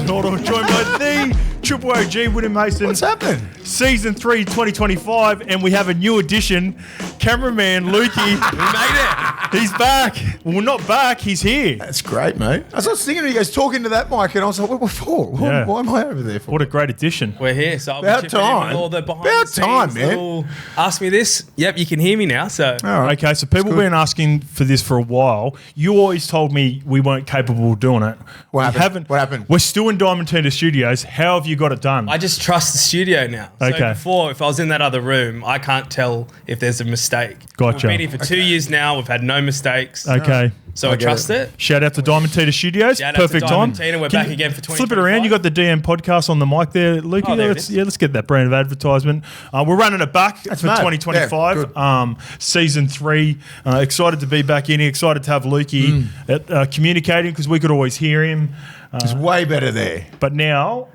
Horo, joined by the Triple OG, Willie Mason. What's happening? Season 3, 2025, and we have a new addition, cameraman Lukey. We made it. He's back. Well, not back, he's here. That's great, mate. I was thinking of you guys talking to that mic, and I was like, what for? Yeah. Why am I over there for? What a great addition. We're here, so I'll About be chipping in time. with all the behind About the scenes, time, man. little, ask me this. Yep, you can hear me now. So All right. Okay, so people have been asking for this for a while. You always told me we weren't capable of doing it. What We happened? What happened? We're still in Diamantina Studios. How have you got it done? I just trust the studio now. So Okay. before, if I was in that other room, I can't tell if there's a mistake. Gotcha. We've been here for 2 years now. We've had no mistakes. Okay. So I get trust it. Shout out to Diamantina Studios. Shout out to Perfect time. Diamantina. We're Can back you again for Flip it around. You got the DM podcast on the mic there, Lukey. Oh, there it is. Let's get that brand of advertisement. We're running it back for mad. 2025, Yeah, season 3. Excited to be back in here. Excited to have Lukey communicating because we could always hear him. It's way better there. But now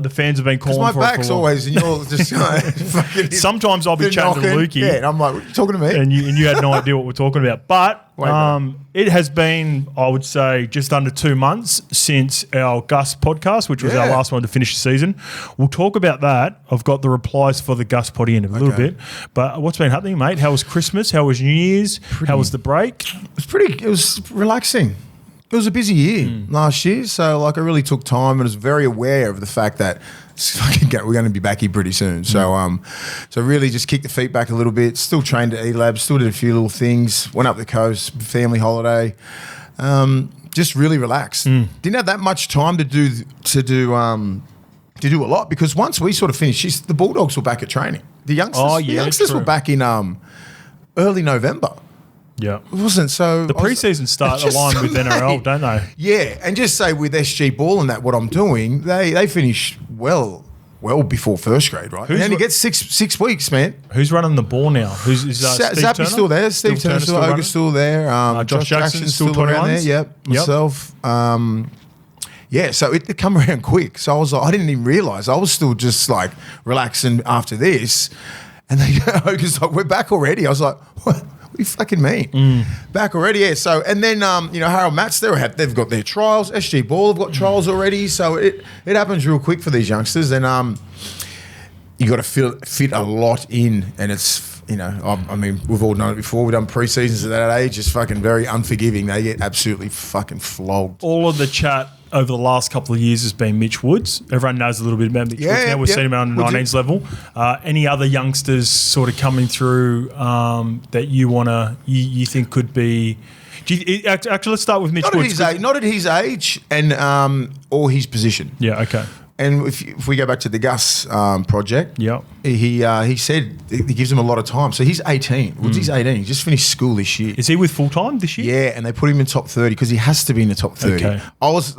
the fans have been Because calling my for it for back's a while. always, and you're just fucking. Sometimes I'll be they're chatting to knocking. Lukey. Yeah, and I'm like, what are you talking to me? And you had no idea what we're talking about. But Way better. it has been, I would say, just under 2 months since our Gus podcast, which was our Yeah. last one to finish the season. We'll talk about that. I've got the replies for the Gus potty in a little bit. But what's been happening, mate? How was Christmas? How was New Year's? How was the break? It was relaxing. It was a busy year last year, so like I really took time and was very aware of the fact that we're going to be back here pretty soon. So really just kicked the feet back a little bit. Still trained at E-Lab. Still did a few little things. Went up the coast, family holiday. Just really relaxed. Didn't have that much time to do a lot because once we sort of finished, the Bulldogs were back at training. The youngsters were back in early November. Yeah. It wasn't so. The preseason start aligned with NRL, don't they? Yeah, and just say with SG Ball and that, what I'm doing, they finish well before first grade, right? They only get six weeks, man. Who's running the ball now? Who's Steve Zappy's Turner? still there. Steve Turner's still there. Oga's still there. Josh Jackson's still around there. 21s? Yep, myself. Yeah, so it come around quick. So I was like, I didn't even realise. I was still just like relaxing after this. And then Oga's like, we're back already. I was like, what? What do you fucking mean? Back already, yeah. So, and then, Harold Matts, they've got their trials. SG Ball have got trials already. So it happens real quick for these youngsters. And you got to fit a lot in. And it's, we've all known it before. We've done pre-seasons at that age. It's fucking very unforgiving. They get absolutely fucking flogged. All of the chat over the last couple of years has been Mitch Woods. Everyone knows a little bit about Mitch Woods now. We've seen him on the 19s level. Any other youngsters sort of coming through that you think could be? Actually, let's start with Mitch Woods. Not at his age and or his position. Yeah, okay. And if we go back to the Gus project, he said he gives him a lot of time. So he's 18. Woods, he's 18. He just finished school this year. Is he with full time this year? Yeah, and they put him in top 30 because he has to be in the top 30. Okay.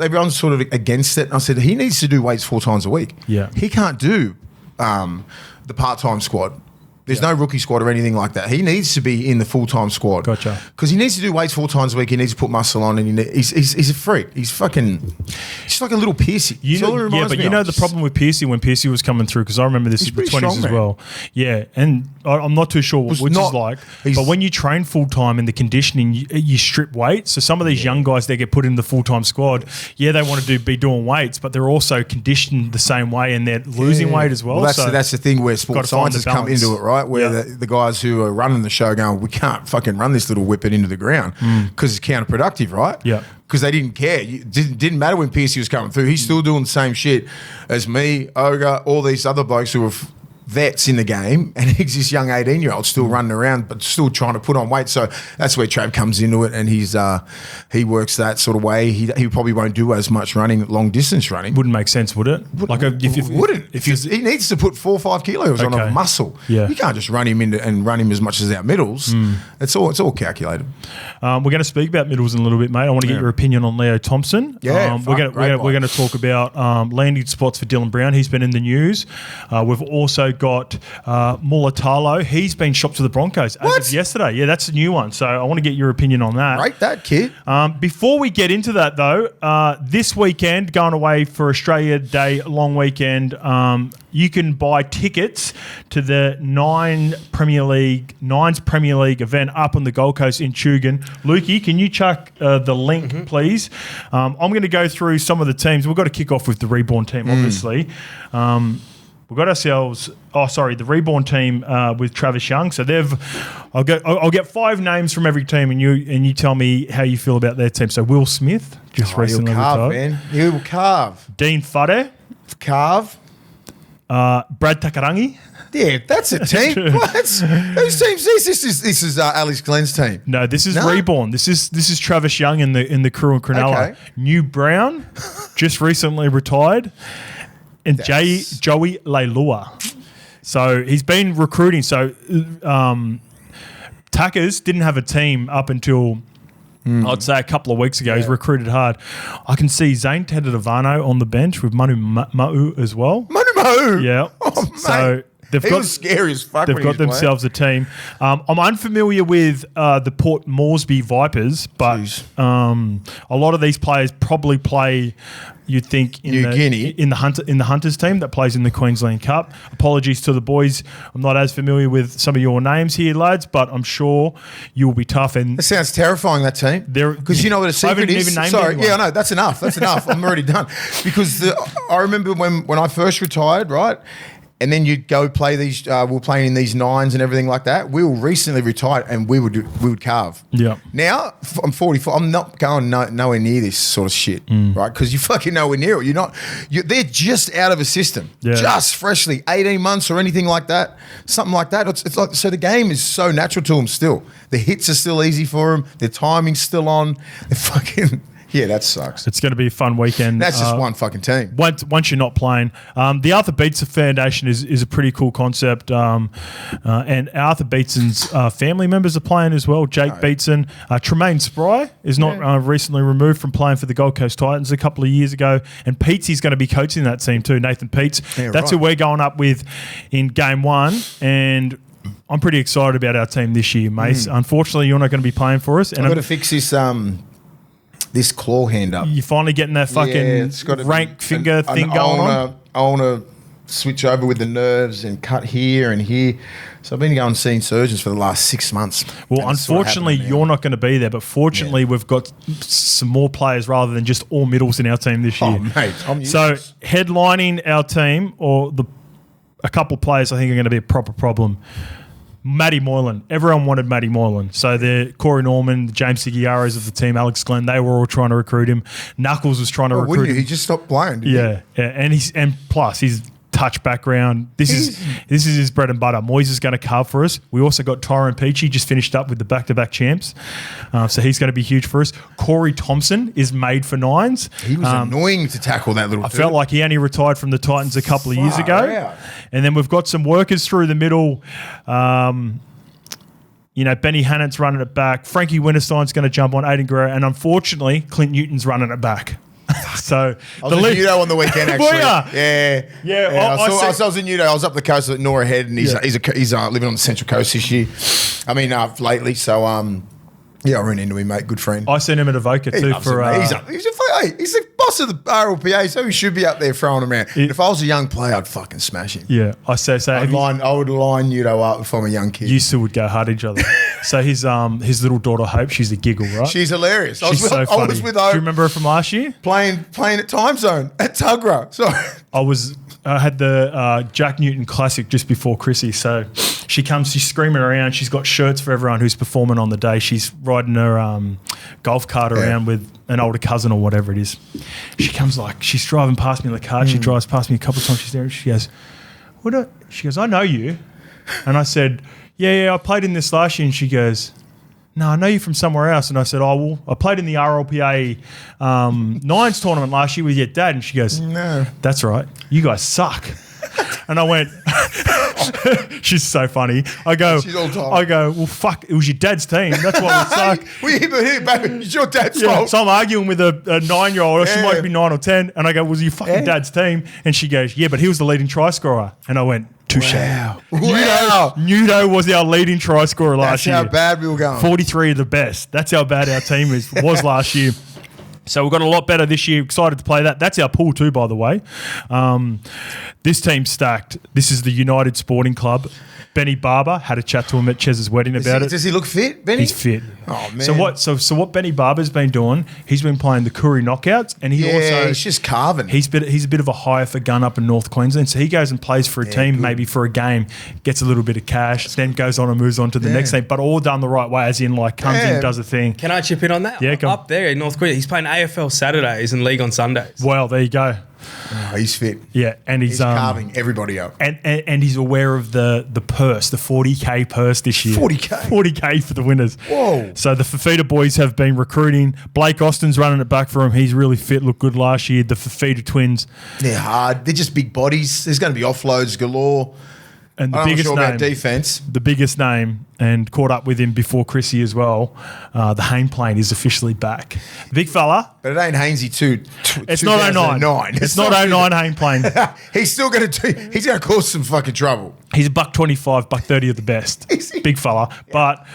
Everyone's sort of against it. And I said he needs to do weights 4 times a week. Yeah. He can't do the part-time squad. There's no rookie squad or anything like that. He needs to be in the full-time squad. Gotcha. Because he needs to do weights 4 times a week. He needs to put muscle on, and he's a freak. He's like a little Piercy. The problem with Piercy when Piercy was coming through, because I remember this in the 20s as well. Yeah, and I'm not too sure what Woods is like, but when you train full-time in the conditioning, you strip weights. So some of these young guys, they get put in the full-time squad. Yeah, they want to be doing weights, but they're also conditioned the same way, and they're losing weight as well. That's the thing where sports scientists come into it, right? Where the guys who are running the show going, we can't fucking run this little whippet into the ground because it's counterproductive, right? Yeah. Because they didn't care. It didn't matter when Piercy was coming through. He's still doing the same shit as me, Oga, all these other blokes who are vets in the game, and he's this young 18-year-old still running around but still trying to put on weight. So that's where Trav comes into it, and he works that sort of way. He probably won't do as much running, long distance running. Wouldn't make sense, would it? He needs to put 4 or 5 kilos on a muscle. Yeah. You can't just run him as much as our middles. It's all calculated. We're going to speak about middles in a little bit, mate. I want to get your opinion on Leo Thompson. Yeah, we're going to talk about landing spots for Dylan Brown. He's been in the news. We've also got Mulitalo. He's been shopped to the Broncos as of yesterday. Yeah, that's a new one. So I want to get your opinion on that. Rate that, kid. Before we get into that, though, this weekend, going away for Australia Day long weekend, you can buy tickets to the Nines Premier League event up on the Gold Coast in Tugun. Lukey, can you chuck the link, please? I'm going to go through some of the teams. We've got to kick off with the Reborn team, obviously. We've got ourselves. The Reborn team with Travis Young. So I'll get 5 names from every team, and you tell me how you feel about their team. So Will Smith just recently retired. Man. He'll carve. Dean Fade. Carve. Brad Takarangi. Yeah, that's a team. What? Whose team is this? This is Alex Glenn's team. No, this is Reborn. This is Travis Young in the crew in Cronulla. Okay. New Brown, just recently retired, and Joey Leilua. So he's been recruiting. So Tuckers didn't have a team up until I'd say a couple of weeks ago. He's recruited hard. I can see Zane Tedadavano on the bench with Manu Ma'u as well. Manu Ma'u? Yeah. Oh, so he was scary as fuck. They've got themselves a team. I'm unfamiliar with the Port Moresby Vipers, but a lot of these players probably play. You'd think in the Hunters team that plays in the Queensland Cup. Apologies to the boys. I'm not as familiar with some of your names here, lads, but I'm sure you will be tough. And that sounds terrifying. That team, because you know what a secret is. Sorry, I know that's enough. That's enough. I'm already done. Because I remember when I first retired, right. And then you'd go play these. We were playing in these nines and everything like that. We were recently retired, and we would carve. Yeah. Now I'm 44. I'm not going nowhere near this sort of shit, right? Because you fucking nowhere near it. You're not. They're just out of a system, just freshly 18 months or anything like that, something like that. It's like so the game is so natural to them still. The hits are still easy for them. Their timing's still on. They're fucking. Yeah, that sucks. It's going to be a fun weekend. That's just one fucking team. Once you're not playing. The Arthur Beetson Foundation is a pretty cool concept. And Arthur Beetson's family members are playing as well. Jake Beetson. Tremaine Spry is not recently removed from playing for the Gold Coast Titans a couple of years ago. And Peetsy's going to be coaching that team too, Nathan Peets. Yeah, that's who we're going up with in game 1. And I'm pretty excited about our team this year, Mace. Unfortunately, you're not going to be playing for us. And I've got to fix this claw hand up. You're finally getting that fucking rank finger thing going on. I want to switch over with the nerves and cut here and here. So I've been seeing surgeons for the last 6 months. Well, unfortunately, you're not going to be there. But fortunately, we've got some more players rather than just all middles in our team this year. Oh, mate. So headlining our team, or a couple of players I think are going to be a proper problem. Matty Moylan. Everyone wanted Matty Moylan. So the Corey Norman, the James Seguiaros of the team, Alex Glenn, they were all trying to recruit him. Knuckles was trying to recruit him. He just stopped playing. Yeah. And plus his touch background. This is his bread and butter. Moyes is going to carve for us. We also got Tyrone Peachy just finished up with the back-to-back champs. So he's going to be huge for us. Corey Thompson is made for nines. He was annoying to tackle that little dude. I felt like he only retired from the Titans a couple of years ago. Out. And then we've got some workers through the middle. Benny Hannant's running it back. Frankie Winterstein's going to jump on Aiden Guerrero. And unfortunately, Clint Newton's running it back. So I was in Udo on the weekend, actually. I was in Udo. I was up the coast at Nora Head, and he's living on the Central Coast this year. Lately. So I ran into him, mate. Good friend. I seen him at Avoca too. He's the boss of the RLPA, so he should be up there throwing around. If I was a young player, I'd fucking smash him. Yeah, I would line Udo up if I'm a young kid. You two would go hard at each other. So his little daughter Hope, she's a giggle, right? She's hilarious. She's so funny. I was with Hope. Do you remember her from last year? Playing at Time Zone at Tuggerah. Sorry. I had the Jack Newton Classic just before Chrissy, so she's screaming around. She's got shirts for everyone who's performing on the day. She's riding her golf cart around with an older cousin or whatever it is. She's driving past me in the car. She drives past me a couple of times. She's there. She goes, She goes, I know you. And I said, yeah, I played in this last year. And she goes, no, I know you from somewhere else. And I said, I played in the RLPA Nines tournament last year with your dad. And she goes, no, that's right. You guys suck. And I went, She's so funny. I go, well, fuck, it was your dad's team. That's why we suck. It's your dad's fault. So I'm arguing with a 9-year-old. She might be 9 or 10. And I go, was your fucking dad's team? And she goes, yeah, but he was the leading try scorer. And I went, touche. Wow. Nudo was our leading try scorer last year. That's how bad we were going. 43 of the best. That's how bad our team was last year. So we've got a lot better this year. Excited to play that. That's our pool too, by the way. This team's stacked. This is the United Sporting Club. Benny Barber, had a chat to him at Chez's wedding about it. Does he look fit, Benny? He's fit. Oh, man. So what Benny Barber's been doing, he's been playing the Koori knockouts, and he's just carving. He's a bit of a hire for gun up in North Queensland, so he goes and plays for a team, maybe for a game, gets a little bit of cash, then goes on and moves on to the next team, but all done the right way, as in like comes in, does a thing. Can I chip in on that? Yeah, up there in North Queensland, he's playing AFL Saturdays and League on Sundays. Well, there you go. Oh, he's fit. Yeah, and he's carving everybody up. And he's aware of the purse, the 40K purse this year. 40K for the winners. Whoa. So the Fafita boys have been recruiting. Blake Austin's running it back for him. He's really fit, looked good last year. The Fafita twins. They're hard. They're just big bodies. There's going to be offloads galore. And I'm not sure about defense. The biggest name, and caught up with him before Chrissy as well, the Hayne plane is officially back. Big fella. But it ain't Hainesy too. It's not 09. It's not 09 Hayne plane. He's still going to he's going to cause some fucking trouble. He's $1.25, $1.30 of the best. Big fella. Yeah. But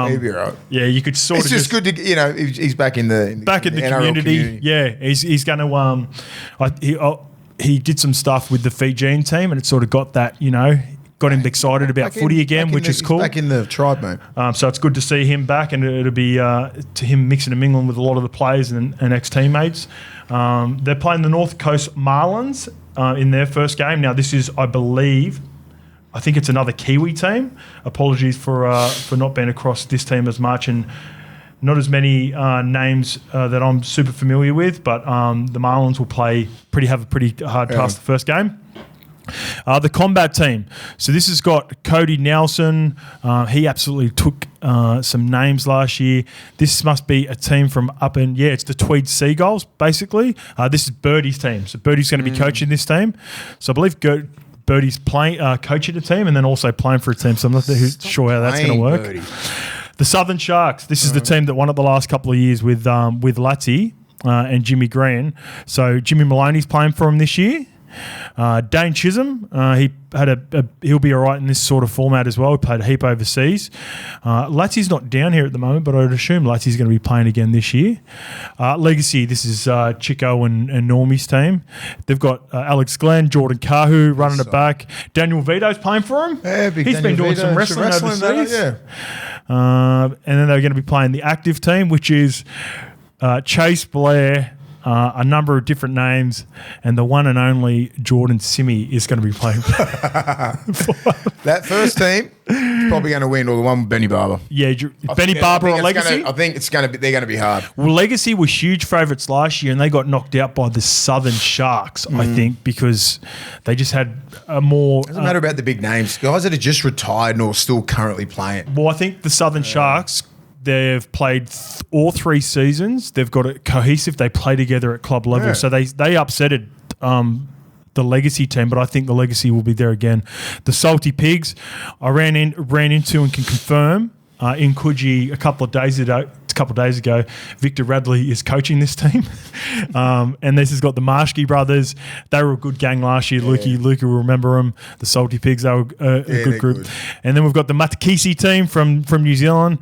he'll be right. Yeah, you could sort it's of just good to, he's back in the community. Yeah, he's going to he did some stuff with the Fijian team, and it sort of got that, got him excited about footy again, which is cool. Back in the tribe, mate. So it's good to see him back, and it'll be to him mixing and mingling with a lot of the players and ex-teammates. They're playing the North Coast Marlins in their first game. Now, this is, I think it's another Kiwi team. Apologies for not being across this team as much, and not as many names that I'm super familiar with, but the Marlins will have a pretty hard task the first game. The combat team. So this has got Cody Nelson. He absolutely took some names last year. This must be a team from up in, it's the Tweed Seagulls, basically. This is Birdie's team. So Birdie's going to be coaching this team. So I believe Birdie's coaching a team and then also playing for a team. So I'm not sure how that's going to work. Birdie. The Southern Sharks. This is the team that won it the last couple of years with Latty and Jimmy Green. So Jimmy Maloney's playing for him this year. Dane Chisholm, he'll be all right in this sort of format as well. He played a heap overseas. Latsy's not down here at the moment, but I'd assume Latsy's going to be playing again this year. Legacy, this is Chico and Normie's team. They've got Alex Glenn, Jordan Kahu running it back. Daniel Vito's playing for him. Yeah, He's been doing some wrestling overseas. And then they're going to be playing the active team, which is Chase Blair, a number of different names, and the one and only Jordan Simi is going to be playing. That first team is probably going to win, or the one with Benny Barber. Yeah, Benny Barber or Legacy. I think they're going to be hard. Well, Legacy were huge favourites last year, and they got knocked out by the Southern Sharks, I think, because they just had a more... Doesn't matter about the big names. Guys that are just retired or still currently playing. Well, I think the Southern Sharks... They've played all 3 seasons. They've got it cohesive. They play together at club level. Yeah. So they upsetted the Legacy team, but I think the Legacy will be there again. The Salty Pigs, I ran into and can confirm in Coogee a couple of days ago, Victor Radley is coaching this team. And this has got the Marshke brothers. They were a good gang last year. Yeah. Luke will remember them. The Salty Pigs, they were a good group. Good. And then we've got the Matakisi team from New Zealand.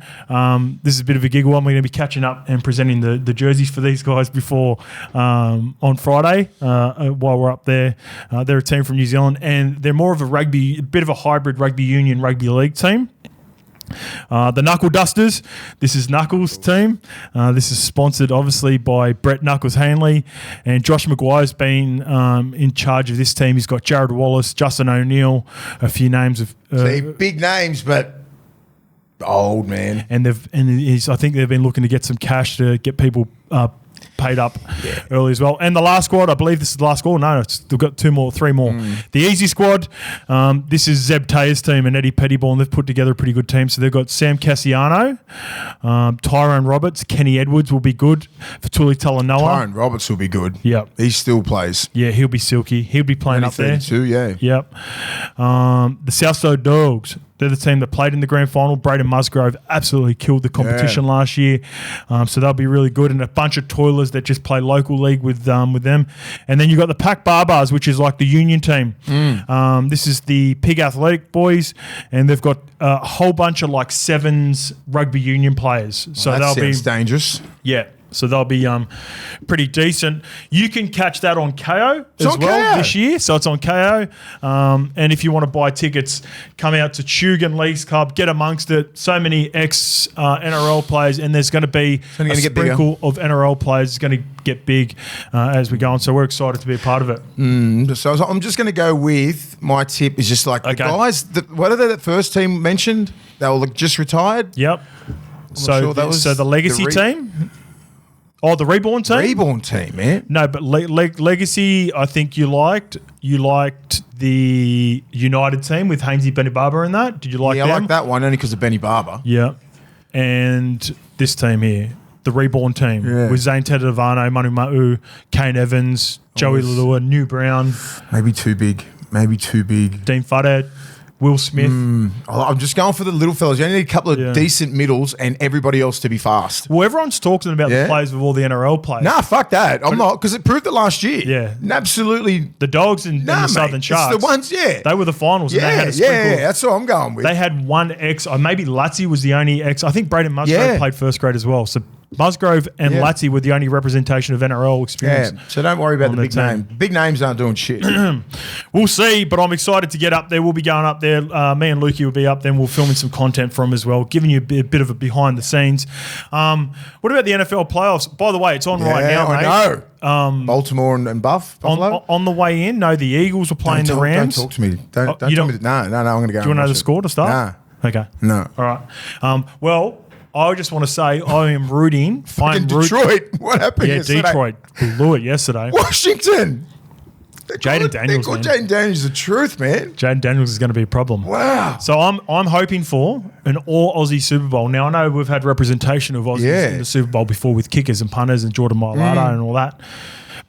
This is a bit of a giggle one. We're going to be catching up and presenting the jerseys for these guys before on Friday while we're up there. They're a team from New Zealand, and they're more of a bit of a hybrid rugby union, rugby league team. The Knuckle Dusters, this is Knuckles' team. This is sponsored obviously by Brett Knuckles Hanley, and Josh Maguire's been in charge of this team. He's got Jared Wallace, Justin O'Neill, a few names of big names, but old, man. And I think they've been looking to get some cash to get people paid up early as well. And the last squad, I believe this is the last squad. No, they've got three more. The easy squad, this is Zeb Taylor's team and Eddie Pettyborn. They've put together a pretty good team. So they've got Sam Cassiano, Tyrone Roberts, Kenny Edwards will be good for Tuli Talanoa. Tyrone Roberts will be good. Yep. He still plays. Yeah, he'll be silky. He'll be playing up there. 32, yeah. Yep. The Southside Dogs. They're the team that played in the grand final. Braden Musgrove absolutely killed the competition last year. So they'll be really good. And a bunch of toilers that just play local league with them. And then you've got the Pack Barbars, which is like the union team. This is the Pig Athletic boys. And they've got a whole bunch of like sevens rugby union players. So that they'll be dangerous. Yeah. So they'll be pretty decent. You can catch that on KO as well this year. So it's on KO. And if you want to buy tickets, come out to Tugan Leagues Club, get amongst it. So many ex-NRL players, and there's going to be a sprinkle of NRL players. It's going to get big as we go on. So we're excited to be a part of it. So I'm just going to go with my tip is just like the guys, what are they that first team mentioned? They were just retired? Yep. So the legacy team? Oh, the Reborn team? Reborn team, man. No, but Legacy, I think you liked. You liked the United team with Hainsey Benny Barber in that. Did you like them? Yeah, I like that one only because of Benny Barber. Yeah. And this team here, the Reborn team with Zane Tedavano, Manu Ma'u, Kane Evans, Joey Lalua, New Brown. Maybe too big. Dean Fuddhead. Will Smith. I'm just going for the little fellas. You only need a couple of decent middles and everybody else to be fast. Well, everyone's talking about the players with all the NRL players. Nah, fuck that. I'm not, because it proved it last year. Yeah. Absolutely. The Dogs and the Southern Sharks. It's the ones, They were the finals. And they had a sprinkle. That's what I'm going with. They had one ex. Maybe Latzi was the only ex. I think Braden Musgrove played first grade as well. So Musgrove and Latzi were the only representation of NRL experience. Yeah, so don't worry about the big name. Big names aren't doing shit. We'll see, but I'm excited to get up there. We'll be going up there. Me and Lukey will be up there. We'll film in some content from as well, giving you a bit of a behind the scenes. What about the NFL playoffs? By the way, it's on right now, mate. I know. Baltimore and Buffalo? On the way in, no, the Eagles were playing the Rams. Don't talk to me. Don't tell me. No, I'm going to go. Do you want to know the score to start? Nah. Okay. No. All right. Well, I just want to say I am rooting. Detroit. What happened yesterday? Detroit blew it yesterday. Washington. Jaden Daniels, man. Jaden Daniels is the truth, man. Jaden Daniels is going to be a problem. Wow. So I'm hoping for an all Aussie Super Bowl. Now I know we've had representation of Aussies in the Super Bowl before with kickers and punters and Jordan Mailata and all that,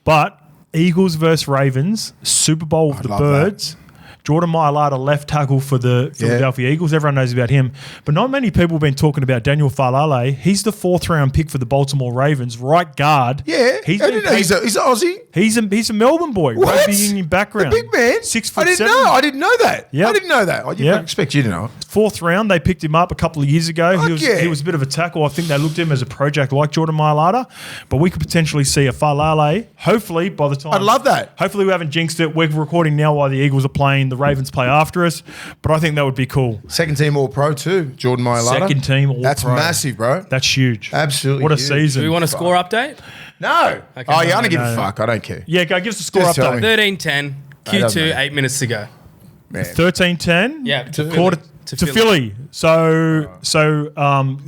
but Eagles versus Ravens, Super Bowl of the Birds. Jordan Mailata, left tackle for the Philadelphia Eagles. Everyone knows about him. But not many people have been talking about Daniel Fa'alale. He's the 4th round pick for the Baltimore Ravens, right guard. Yeah. He's an Aussie. He's a Melbourne boy. What? Rugby union background. The big man. 6'7". I didn't know that. Yep. I didn't know that. I didn't expect you to know. 4th round, they picked him up a couple of years ago. He was a bit of a tackle. I think they looked at him as a project like Jordan Mailata. But we could potentially see a Fa'alale, hopefully, by the time. I'd love that. Hopefully we haven't jinxed it. We're recording now while the Eagles are playing. The Ravens play after us, but I think that would be cool. Second team All-Pro too, Jordan Mailata. Second team All-Pro. That's massive, bro. That's huge. Absolutely What a huge. season. Do we want a score update? No. Okay. I don't give a fuck. I don't care. Yeah, go give us a score Just tell update. me. 13-10, Q2, 8 minutes to go. 13-10? Yeah, to Philly. So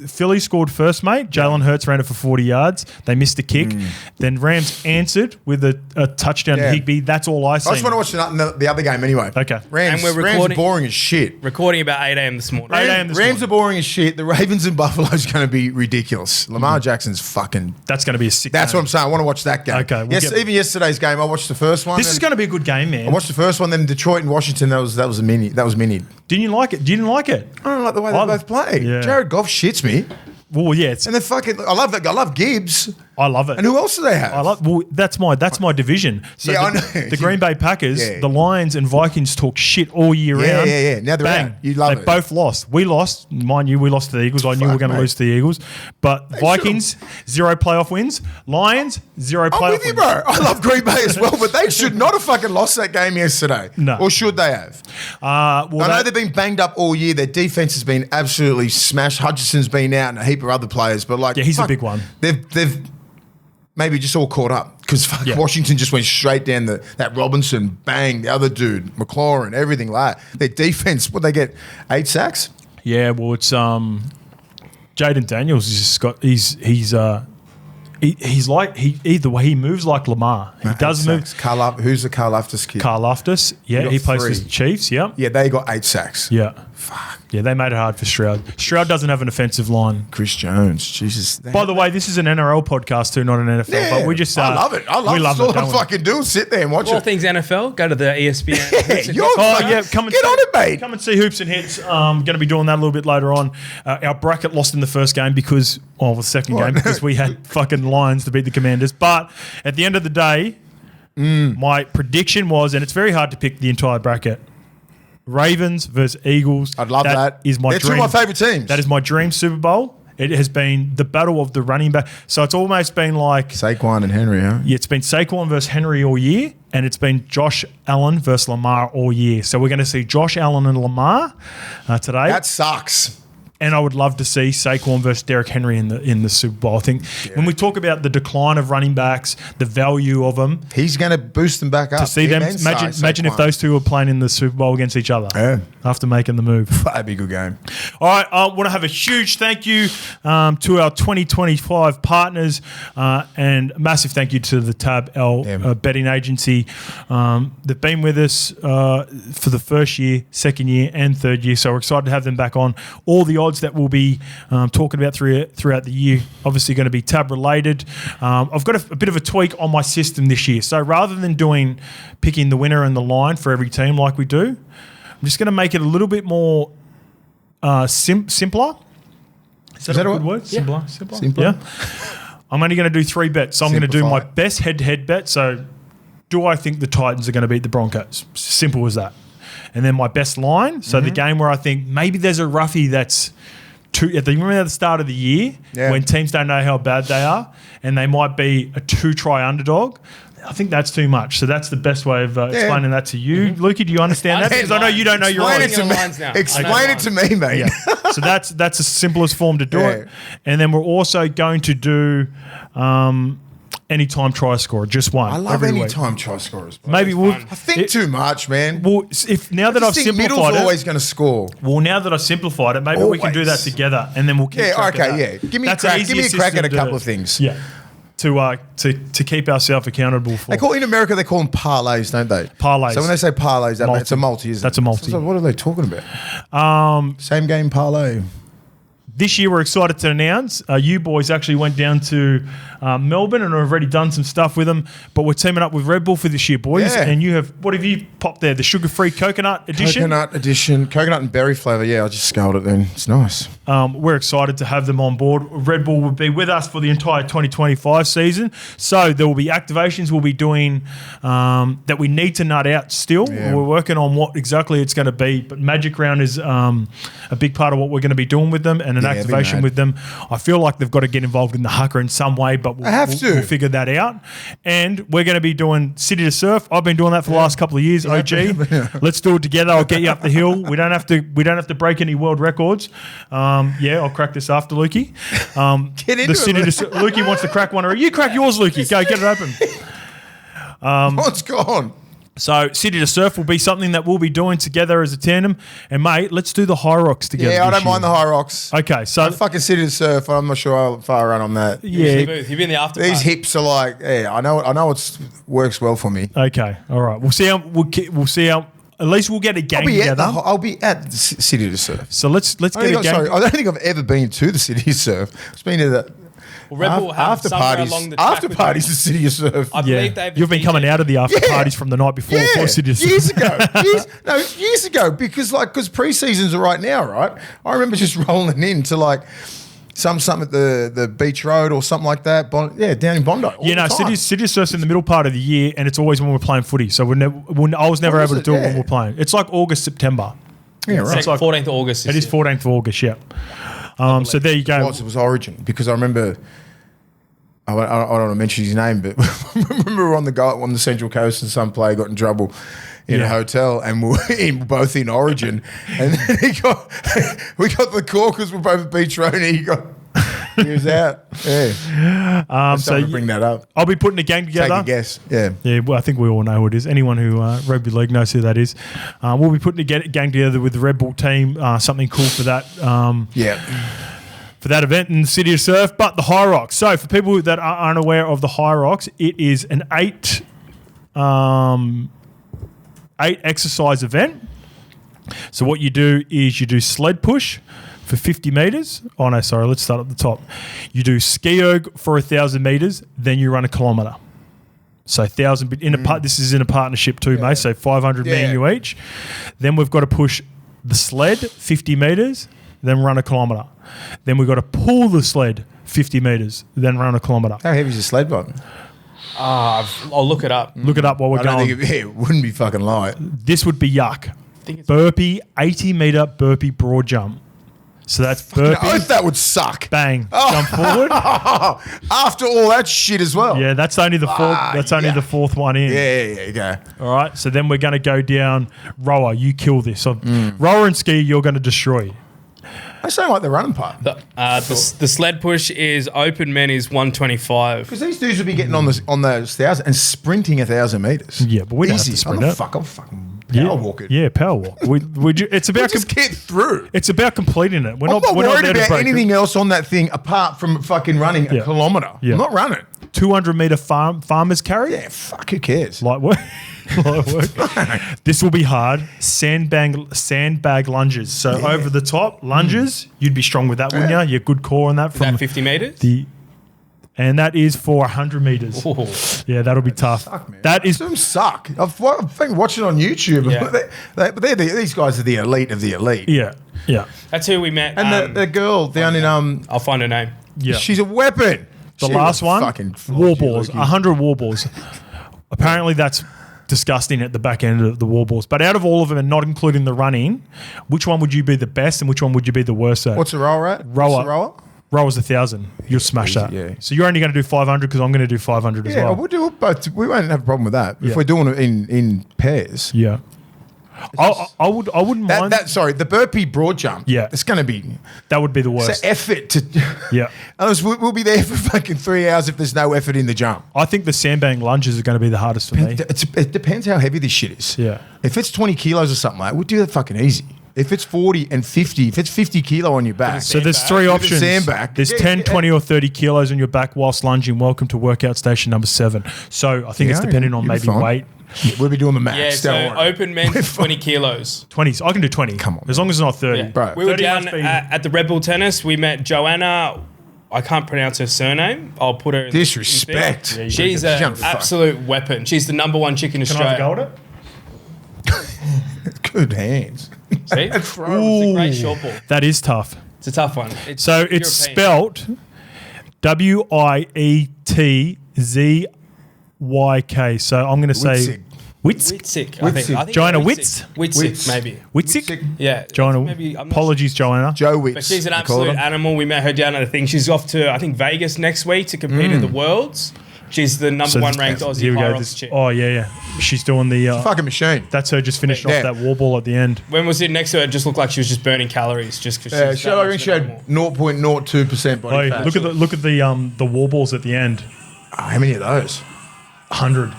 Philly scored first, mate. Jalen Hurts ran it for 40 yards. They missed the kick. Then Rams answered with a touchdown to Higbee. That's all I see. I just want to watch the other game anyway. Okay. Rams are boring as shit. Recording about 8 a.m. this morning. Rams are boring as shit. The Ravens and Buffalo's going to be ridiculous. Lamar Jackson's fucking... That's going to be a sick That's game. what I'm saying. I want to watch that game. Okay. Even yesterday's game, I watched the first one. This is going to be a good game, man. I watched the first one, then Detroit and Washington. That was a mini. That was mini. Didn't you like it? You didn't like it? I don't like the way they both play. Yeah. Jared Goff shits me. Well, yeah. And then fucking... I love Gibbs. I love it. And who else do they have? That's my division. So I know. The Green Bay Packers, the Lions and Vikings talk shit all year round. Yeah. Now they're out. You love it. They both lost. We lost. Mind you, we lost to the Eagles. I knew we were going to lose to the Eagles. But Vikings, 0 playoff wins. Lions, 0 playoff wins. I'm with you, bro. I love Green Bay as well, but they should not have fucking lost that game yesterday. No. Or should they have? I know they've been banged up all year. Their defense has been absolutely smashed. Hutchinson's been out and a heap of other players. But he's a big one. They've maybe just all caught up because Washington just went straight down that Robinson, bang, the other dude, McLaurin, everything like that. Their defense, what they get, 8 sacks? Yeah, well, it's Jaden Daniels. he's like either way he moves like Lamar. He does move. Who's the Carl Loftus kid? Carl Loftus, yeah, he plays for the Chiefs. Yeah, yeah, they got 8 sacks. Yeah, fuck. Yeah, they made it hard for Stroud. Stroud doesn't have an offensive line. Chris Jones, Jesus. By the way, this is an NRL podcast too, not an NFL. Yeah, but we just I love it. I love it. All I fucking do is sit there and watch all it. Things NFL. Go to the ESPN. Come and get on it, mate. Come and see Hoops and Hits. Going to be doing that a little bit later on. Our bracket lost in the first game because, the second game because we had fucking Lions to beat the Commanders. But at the end of the day, my prediction was, and it's very hard to pick the entire bracket, Ravens versus Eagles. I'd love that. Is my They're dream. two of my favourite teams. That is my dream Super Bowl. It has been the battle of the running back. So it's almost been like Saquon and Henry, huh? Yeah, it's been Saquon versus Henry all year, and it's been Josh Allen versus Lamar all year. So we're going to see Josh Allen and Lamar today. That sucks. And I would love to see Saquon versus Derrick Henry in the Super Bowl. I think when we talk about the decline of running backs, the value of them, he's going to boost them back up. To see them, imagine if those two were playing in the Super Bowl against each other after making the move. That'd be a good game. All right, I want to have a huge thank you to our 2025 partners and massive thank you to the Tab, our betting agency. They've been with us for the first year, second year, and third year. So we're excited to have them back on. All the odds that we'll be talking about throughout the year, obviously going to be Tab related. I've got a bit of a tweak on my system this year. So rather than picking the winner and the line for every team like we do, I'm just going to make it a little bit more simpler. Is that a good word? Yeah. Simpler. Yeah. I'm only going to do 3 bets. So I'm going to do my best head-to-head bet. So do I think the Titans are going to beat the Broncos? Simple as that. And then my best line. So the game where I think maybe there's a roughie that's remember at the start of the year when teams don't know how bad they are and they might be a 2-try underdog. I think that's too much. So that's the best way of explaining that to you. Lukey, do you understand that? Because I know you don't know your odds. Explain it to me, mate. Yeah. So that's the simplest form to do it. And then we're also going to do anytime try scorer, just one. I love anytime try scorers. Maybe I think too much, man. Well, now that I've simplified middle's always going to score. Well, now that I've simplified it, maybe we can do that together, and then we'll keep track of that. Give me a crack at a couple of things. Yeah. To keep ourselves accountable for. In America, they call them parlays, don't they? Parlays. So when they say parlays, it's a multi, isn't it? That's a multi. So what are they talking about? Same game parlay. This year, we're excited to announce you boys actually went down to Melbourne and have already done some stuff with them. But we're teaming up with Redbull for this year, boys. Yeah. And what have you popped there? The sugar-free coconut edition? Coconut and berry flavour. Yeah, I just scalded it then. It's nice. We're excited to have them on board. Redbull will be with us for the entire 2025 season. So there will be activations we'll be doing that we need to nut out still. Yeah. We're working on what exactly it's going to be. But Magic Round is a big part of what we're going to be doing with them and an activation with them. I feel like they've got to get involved in the Hucker in some way, but we'll figure that out. And we're going to be doing City to Surf. I've been doing that for the last couple of years. OG, let's do it together. I'll get you up the hill. We don't have to break any world records. I'll crack this after Lukey. Get into it. Lukey wants to crack one. You crack yours, Lukey. Go get it open. What's gone? So City to Surf will be something that we'll be doing together as a tandem. And, mate, let's do the HYROX together. Yeah, I don't mind the HYROX. Okay, so... fucking City to Surf, I'm not sure how far I run on that. Yeah. You've been the after These hips are like, I know it works well for me. Okay, all right. We'll see how... At least we'll get a gang together. I'll be at the City to Surf. So let's get a gang... Sorry, I don't think I've ever been to the City to Surf. It's been to the... Well, Redbull after parties along the track parties, the City to Surf. I believe they've You've been coming out of the after parties from the night before for City to Surf. Years ago, because pre-seasons are right now, right? I remember just rolling into some at the Beach Road or something like that. Down in Bondi. City to Surf's in the middle part of the year, and it's always when we're playing footy. So I was never able to do it when we're playing. It's like August, September. Yeah, right. It's like 14th of August. It is 14th of August, yeah. So there you go. It was Origin because I remember. I don't want to mention his name, but I remember we were on the Central Coast and some player got in trouble in a hotel and we were both in Origin, and then we got the call because we're both at Beach Road and he was out. Yeah. So bring that up. I'll be putting a gang together. Take a guess. Yeah. Yeah. Well, I think we all know who it is. Anyone who rugby league knows who that is. We'll be putting a gang together with the Red Bull team. Something cool for that. For for that event in the City of Surf. But the HYROX. So for people that are unaware of the HYROX, it is an 8 exercise event. So what you do is you do sled push for 50 metres. Oh, no, sorry. Let's start at the top. You do ski erg for 1,000 metres, then you run a kilometre. So 1,000. This is in a partnership too, mate. So 500 me you each. Then we've got to push the sled 50 metres, then run a kilometre. Then we've got to pull the sled 50 metres, then run a kilometre. How heavy is the sled button? I'll look it up. Look it up while we're going. I don't think it wouldn't be fucking light. This would be yuck. Burpee, 80-metre burpee broad jump. So that's burpee. I that would suck. Bang. Jump forward. After all that shit as well. Yeah, that's only the fourth. That's only the fourth one in. Yeah. All right. So then we're going to go down rower. You kill this. So rower and ski, you're going to destroy. I sound like the running part. The sled push is open men is 125. Because these dudes would be getting on those 1,000 and sprinting 1,000 metres. Yeah, but we don't have to sprint it. I'm fucking power walking. Yeah, power walk. It's about just get through. It's about completing it. I'm not worried about anything else on that thing apart from fucking running a kilometre. Yeah. I'm not running. 200-metre farmer's carry. Yeah, fuck. Who cares? Light work. This will be hard. Sandbag lunges. So over the top lunges, you'd be strong with that, wouldn't you? You're good core on that. From that 50 metres? And that is for 100 metres. Oh. Yeah, that'll be tough. Suck, man. That is them suck. I've been watching on YouTube. Yeah. But these guys are the elite of the elite. Yeah. That's who we met. And the girl down in I'll find her name. Yeah. She's a weapon. The last one, war balls, 100 war balls. Apparently that's disgusting at the back end of the war balls. But out of all of them and not including the running, which one would you be the best and which one would you be the worst at? What's a rower at? Rower's 1,000. You'll smash that. Yeah. So you're only going to do 500 because I'm going to do 500 as well. Yeah, we'll do it both. We won't have a problem with that. If we're doing it in pairs. Yeah. I wouldn't mind. Sorry, the burpee broad jump. Yeah. It's going to be. That would be the worst. It's an effort to. Yeah. Otherwise, we'll be there for fucking 3 hours if there's no effort in the jump. I think the sandbag lunges are going to be the hardest for me. It depends how heavy this shit is. Yeah. If it's 20 kilos or something like that, we'll do that fucking easy. If it's 40 and 50, if it's 50 kilo on your back. So there's three options. There's 10, 20 or 30 kilos on your back whilst lunging. Welcome to workout station number 7. So I think it's depending on maybe weight. Yeah, we'll be doing the max. Yeah, so open men's 20 kilos. 20. I can do 20. Come on. As long as it's not 30. Yeah. Bro. We were down at the Redbull tennis. We met Joanna. I can't pronounce her surname. I'll put her in Disrespect. Yeah, she's an absolute weapon. She's the number 1 chick in Australia. Can I have a go at it? Good hands. See? It's a great short ball. That is tough. It's a tough one. It's spelt Witzk. So I'm going to say Witzk. I think Joanna Witz? Witzk, maybe. Witzk? Yeah. Joanna. Maybe, Apologies, Joanna. Joe Witz. But she's an absolute animal. We met her down at a thing. She's off to, I think, Vegas next week to compete in the Worlds. She's the number 1 ranked Aussie HYROX chick. Oh, yeah. She's doing the... fucking machine. That's her just finishing off that war ball at the end. When we were sitting next to her, it just looked like she was just burning calories just because she had 0.02% body fat. Look at the war balls at the end. How many of those? 100.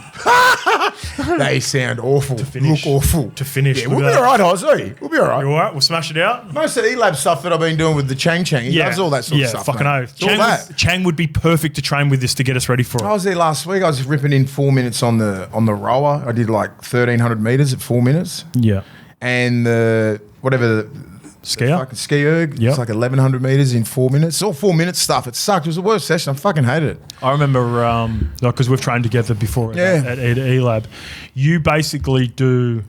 They sound awful. To finish. Look awful. To finish. Yeah, we'll be all right, Ozzy. We'll be all right. You all right? We'll smash it out. Most of the E-Lab stuff that I've been doing with the Chang, he does all that sort of stuff. Yeah, fucking oath. Chang would be perfect to train with this to get us ready for it. I was there last week. I was ripping in 4 minutes on the rower. I did like 1,300 metres at 4 minutes. Yeah. And ski erg. It's like 1,100 metres in 4 minutes. It's all 4 minute stuff. It sucked. It was the worst session. I fucking hated it. I remember, because we've trained together before at E-Lab. You basically do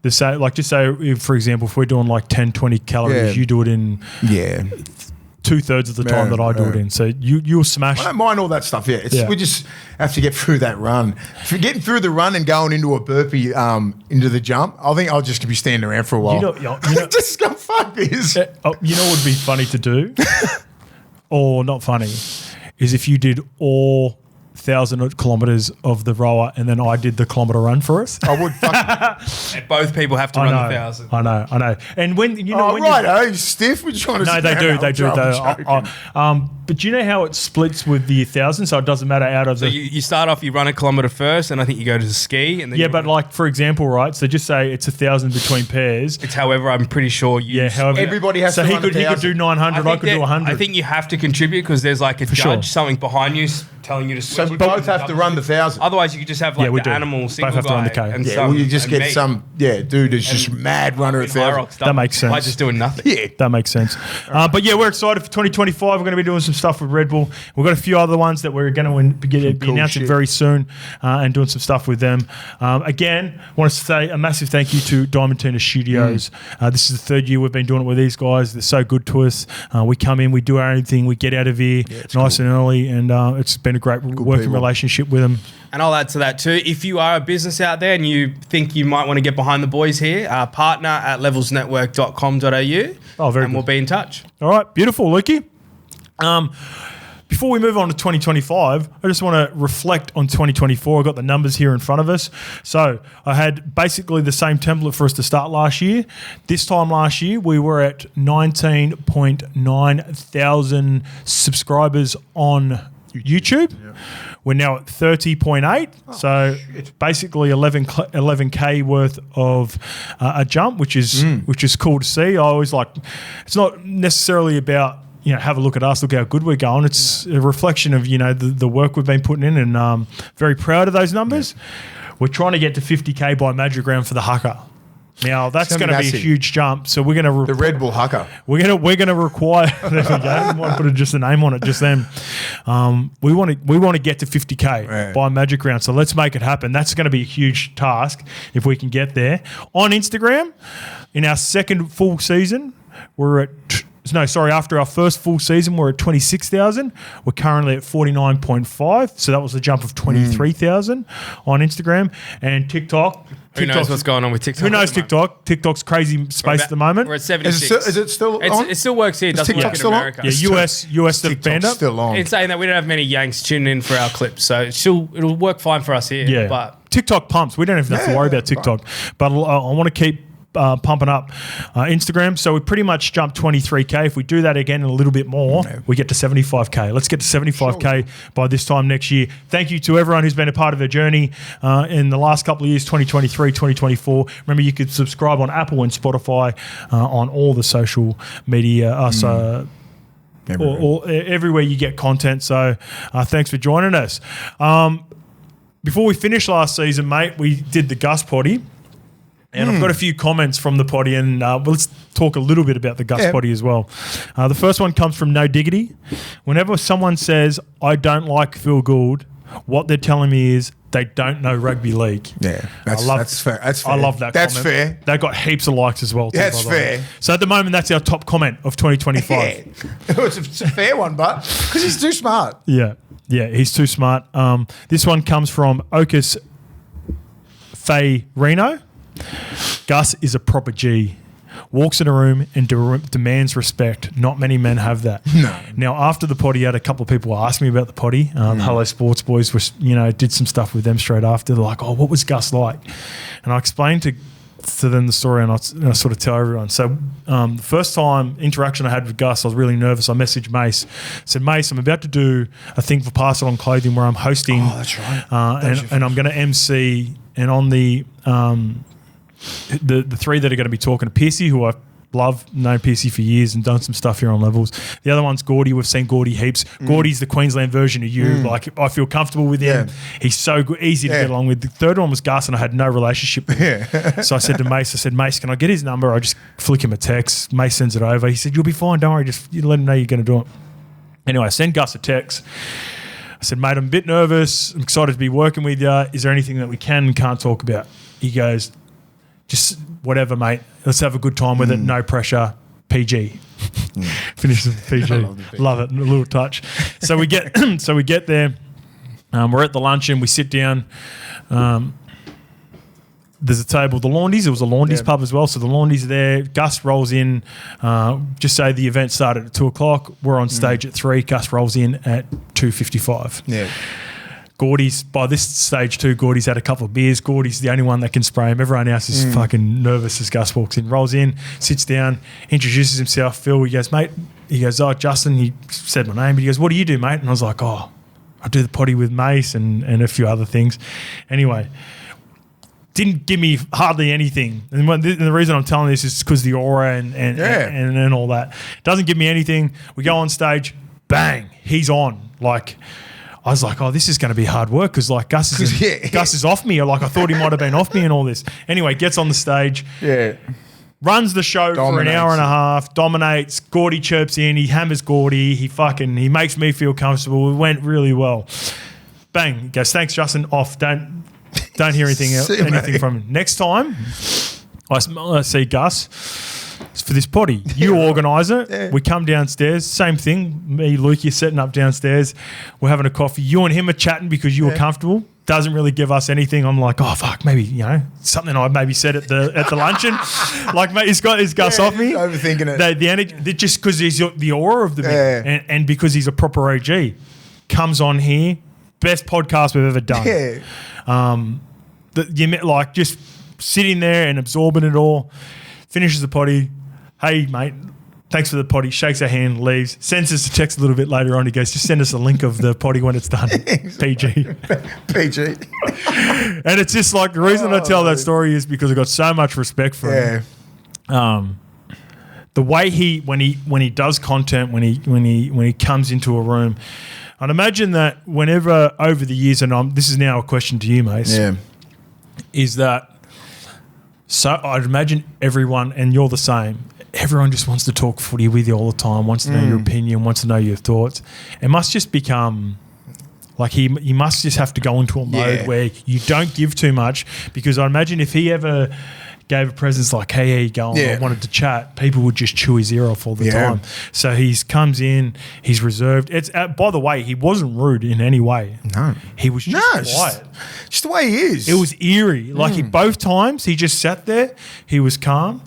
the same, like just say, for example, if we're doing like 10, 20 calories, you do it in 2/3 of the time that I do it in. So you'll smash. I don't mind all that stuff. We just have to get through that run. For getting through the run and going into a burpee into the jump, I think I'll just be standing around for a while. You know just go fuck this. You know what would be funny to do, or not funny, is if you did all 1,000 kilometres of the rower, and then I did the kilometre run for us. I would And both people have to run the 1,000. I know. And when you know, he's stiff. We're trying to. No, they do. But do you know how it splits with the 1,000? So it doesn't matter out of so the. You start off, you run a kilometre first, and I think you go to the ski, and then but like for example, right? So just say it's 1,000 between pairs. It's however I'm pretty sure you. Yeah, however everybody has so to. So he could do 900. I could do 100. I think you have to contribute because there's like a judge, something behind you telling you to switch. So we both have to run the 1,000. Otheruse, you could just have like the animal single both have to run the guy. K. And you just get some dude who's just mad runner at 1,000. That makes sense. By just doing nothing. Yeah, that makes sense. But yeah, we're excited for 2025. We're going to be doing some stuff with Red Bull. We've got a few other ones that we're going to be announcing very soon and doing some stuff with them. Again, I want to say a massive thank you to Diamond Tuna Studios. This is the third year we've been doing it with these guys. They're so good to us. We come in, we do our own thing, we get out of here nice and early, and it's been a great working relationship with them. And I'll add to that too. If you are a business out there and you think you might want to get behind the boys here, partner at levelsnetwork.com.au. Oh, very and good. We'll be in touch. All right, beautiful, Lukey. Before we move on to 2025, I just want to reflect on 2024. I've got the numbers here in front of us. So I had basically the same template for us to start last year. This time last year, we were at 19.9 thousand subscribers on YouTube. Yeah. We're now at 30.8. So it's basically 11K worth of a jump, which is cool to see. I always it's not necessarily about, have a look at us, look how good we're going. It's a reflection of, the work we've been putting in, and very proud of those numbers. Yeah. We're trying to get to 50K by Magic Round for the Hucker. Now that's going to be a huge jump. So we're going to the Redbull Hucker. We're going to require. There we go. We might put just a name on it just then. We want to get to 50K by Magic Round. So let's make it happen. That's going to be a huge task if we can get there. On Instagram, in our second full season, we're at. After our first full season, we're at 26,000. We're currently at 49.5. So that was a jump of 23,000 on Instagram. And TikTok. Who knows what's going on with TikTok? Who knows TikTok? TikTok's crazy space at the moment. We're at 76. Is it still on? It still works here. It doesn't work in America. Yeah, US the band up. Still on. It's saying that we don't have many Yanks tuning in for our clips. So it'll work fine for us here. Yeah. But TikTok pumps. We don't even have to worry about TikTok. But I want to keep pumping up Instagram. So we pretty much jumped 23K. If we do that again and a little bit more, we get to 75K. Let's get to 75K by this time next year. Thank you to everyone who's been a part of our journey in the last couple of years, 2023, 2024. Remember, you could subscribe on Apple and Spotify, on all the social media. Everywhere you get content. So thanks for joining us. Before we finished last season, mate, we did the Gus potty. And I've got a few comments from the potty, and let's talk a little bit about the Gus potty as well. The first one comes from No Diggity. Whenever someone says, I don't like Phil Gould, what they're telling me is they don't know rugby league. Yeah, that's fair. That's fair. I love that That's comment. Fair. They got heaps of likes as well. Too, that's fair. So at the moment, that's our top comment of 2025. It's a fair one, but because he's too smart. Yeah, he's too smart. This one comes from Okus Faye Reno. Gus is a proper G. Walks in a room and demands respect. Not many men have that. No. Now, after the potty, I had a couple of people ask me about the potty. Hello Sports Boys was, did some stuff with them straight after. They're like, "Oh, what was Gus like?" And I explained to them the story, and I sort of tell everyone. So the first time interaction I had with Gus, I was really nervous. I messaged Mace. I said, Mace, I'm about to do a thing for Pass It On Clothing where I'm hosting. Oh, that's right. And I'm going to MC, and on the three that are going to be talking to Piercy, who I love, known Piercy for years and done some stuff here on Levels. The other one's Gordy. We've seen Gordy heaps. Gordy's the Queensland version of you. Like, I feel comfortable with him. He's so good, easy to get along with. The third one was Gus, and I had no relationship with him. So I said to Mace, Mace, can I get his number? I just flick him a text. Mace sends it over. He said, you'll be fine. Don't worry. Just let him know you're going to do it. Anyway, I send Gus a text. I said, mate, I'm a bit nervous. I'm excited to be working with you. Is there anything that we can and can't talk about? He goes, just whatever, mate. Let's have a good time with it. No pressure. PG. Finishes with PG. Love it. A little touch. So we get there. We're at the luncheon. We sit down. There's a table. The Laundies. It was a Laundies pub as well. So the Laundies are there. Gus rolls in. Just say the event started at 2:00. We're on stage at 3. Gus rolls in at 2:55. Yeah. Gordy's, by this stage too, Gordy's had a couple of beers. Gordy's the only one that can spray him. Everyone else is fucking nervous as Gus walks in. Rolls in, sits down, introduces himself. Phil, he goes, mate. He goes, oh, Justin. He said my name. But he goes, what do you do, mate? And I was like, oh, I do the potty with Mace and a few other things. Anyway, didn't give me hardly anything. And the reason I'm telling this is because the aura and all that. Doesn't give me anything. We go on stage, bang, he's on. Like, I was like, oh, this is going to be hard work because like Gus is off me. Like I thought he might have been off me and all this. Anyway, gets on the stage. Yeah. Runs the show for an hour and a half, dominates. Gordy chirps in, he hammers Gordy, he makes me feel comfortable. It went really well. Bang, he goes, thanks, Justin, off. Don't hear anything from him. Next time, I see Gus for this potty. You organise it. Yeah. We come downstairs, same thing. Me, Luke, you're setting up downstairs. We're having a coffee. You and him are chatting because you were comfortable. Doesn't really give us anything. I'm like, oh fuck, maybe something I maybe said at the luncheon. Like, mate, he's got his Gus off me. Overthinking it. The energy, just because he's the aura of the man, and because he's a proper OG, comes on here. Best podcast we've ever done. Yeah. Like just sitting there and absorbing it all. Finishes the potty. Hey, mate. Thanks for the potty. Shakes our hand, leaves. Sends us a text a little bit later on. He goes, just send us a link of the potty when it's done. PG. PG. And it's just like the reason I tell that story is because I've got so much respect for him. The way when he does content, when he comes into a room, I'd imagine that whenever over the years, and this is now a question to you, Mace, is that so I'd imagine everyone, and you're the same, everyone just wants to talk footy with you all the time, wants to know your opinion, wants to know your thoughts. It must just become like he must just have to go into a mode where you don't give too much, because I imagine if he ever gave a presence like, hey, how you going? I wanted to chat, people would just chew his ear off all the time. So he comes in, he's reserved. It's by the way, he wasn't rude in any way. No. He was just quiet. Just the way he is. It was eerie. Like both times he just sat there, he was calm.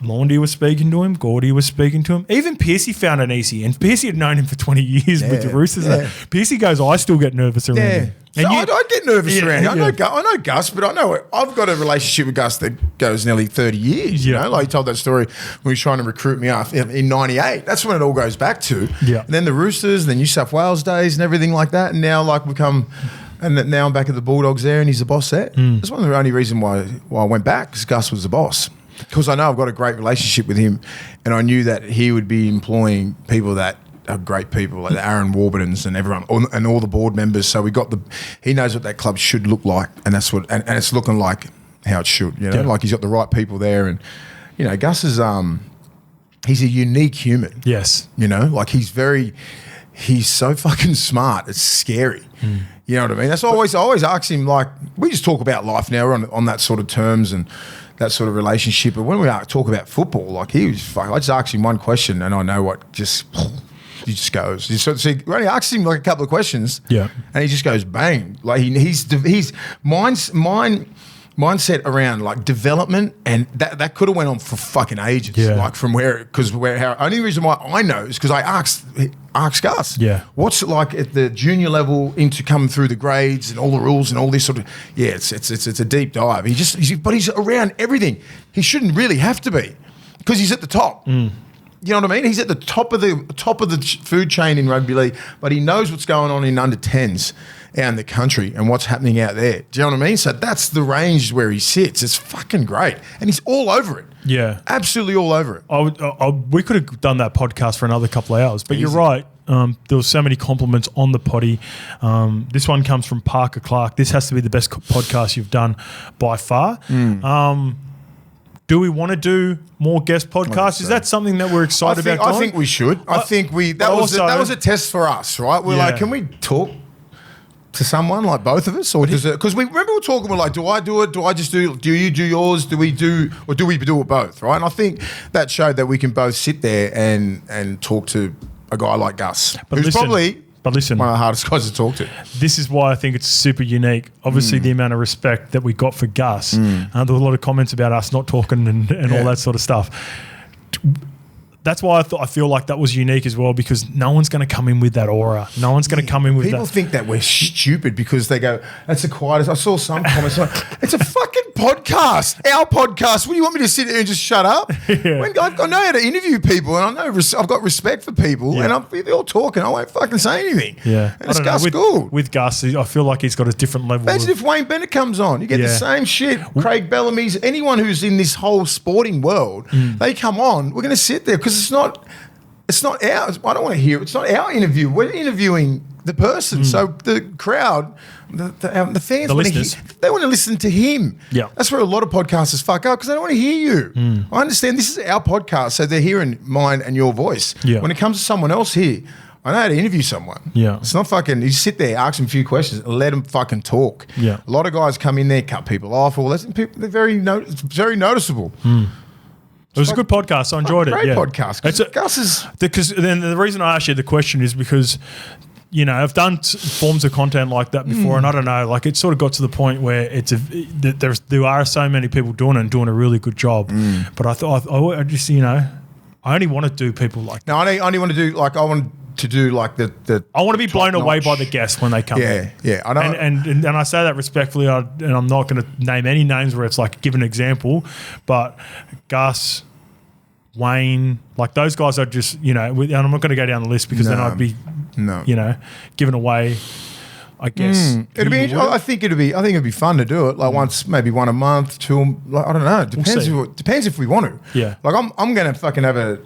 Laundy was speaking to him. Gordy was speaking to him. Even Piercy found it easy. And Piercy had known him for 20 years with the Roosters. Piercy goes, I still get nervous around him. And I get nervous around him. I know Gus, but I know I've got a relationship with Gus that goes nearly 30 years. You know, like he told that story when he was trying to recruit me up in 98. That's when it all goes back to. Yeah. And then the Roosters, the New South Wales days and everything like that. And now like and now I'm back at the Bulldogs there and he's the boss there. That's one of the only reasons why I went back, because Gus was the boss. Because I know I've got a great relationship with him, and I knew that he would be employing people that are great people, like Aaron Warburtons and everyone, and all the board members. So he knows what that club should look like, and that's what, and it's looking like how it should. You know, like he's got the right people there, and you know, Gus is he's a unique human. Yes, you know, like he's so fucking smart. It's scary. You know what I mean? That's always I always ask him, like, we just talk about life now on that sort of terms and that sort of relationship. But when we talk about football, like I just asked him one question and I know what he just goes. So we only asked him like a couple of questions, and he just goes bang. Like he's mindset around like development, and that could have went on for fucking ages. Like from only reason why I know is because I asked Gus, what's it like at the junior level into coming through the grades and all the rules and all this sort of, it's a deep dive. But he's around everything. He shouldn't really have to be, because he's at the top. You know what I mean? He's at the top of the food chain in rugby league, but he knows what's going on in under 10s out in the country and what's happening out there. Do you know what I mean? So that's the range where he sits. It's fucking great. And he's all over it. Yeah. Absolutely all over it. We could have done that podcast for another couple of hours, but you're right. There were so many compliments on the potty. This one comes from Parker Clark. This has to be the best podcast you've done by far. Do we want to do more guest podcasts? Is that something that we're excited about doing? I think we should. That was a test for us, right? We're like, can we talk to someone, like both of us, or does it? Because we remember we were talking, we're like, do I do it? Do I just do? Do you do yours? Do we do it both? Right? And I think that showed that we can both sit there and talk to a guy like Gus, who's probably one of the hardest guys to talk to. This is why I think it's super unique. Obviously, the amount of respect that we got for Gus. There were a lot of comments about us not talking and all that sort of stuff. that's why I feel like that was unique as well, because no one's going to come in with that aura. No one's going to come in with People think that we're stupid because they go, that's the quietest. I saw some comments like, it's a fucking podcast. Our podcast. What do you want me to sit there and just shut up? Yeah. When I know how to interview people, and I know I've got respect for people, and they're all talking. I won't fucking say anything. Yeah. And it's Gus Gould. With Gus, I feel like he's got a different level. Imagine if Wayne Bennett comes on. You get the same shit. Craig Bellamy's, anyone who's in this whole sporting world, they come on. We're going to sit there because it's not ours. I don't want to hear it. It's not our interview. We're interviewing the person. So the crowd, the fans, the listeners, they want to listen to him. Yeah. That's where a lot of podcasters fuck up, because they don't want to hear you. I understand this is our podcast, so they're hearing mine and your voice. Yeah. When it comes to someone else here, I know how to interview someone. Yeah. It's not fucking, you sit there, ask them a few questions, let them fucking talk. Yeah. A lot of guys come in there, cut people off, all that. And people, it's very noticeable. It was a good podcast. I enjoyed it. Great podcast. Gus is... Because then the reason I asked you the question is because, you know, I've done forms of content like that before, and I don't know, like it sort of got to the point where there are so many people doing it and doing a really good job. But I thought, I just, you know, I only want to do people like that. No, I only want to do, like, I want to do like the I want to be blown away by the guests when they come in. Yeah. I don't, and I say that respectfully, and I'm not going to name any names where it's like, give an example, but Gus, Wayne, like those guys are just, you know, and I'm not going to go down the list because then I'd be, you know, giving away, I guess. It'd be. I think it'd be fun to do it. Like once, maybe one a month, two. Like, I don't know. Depends if we want to. Yeah. Like I'm going to fucking have a.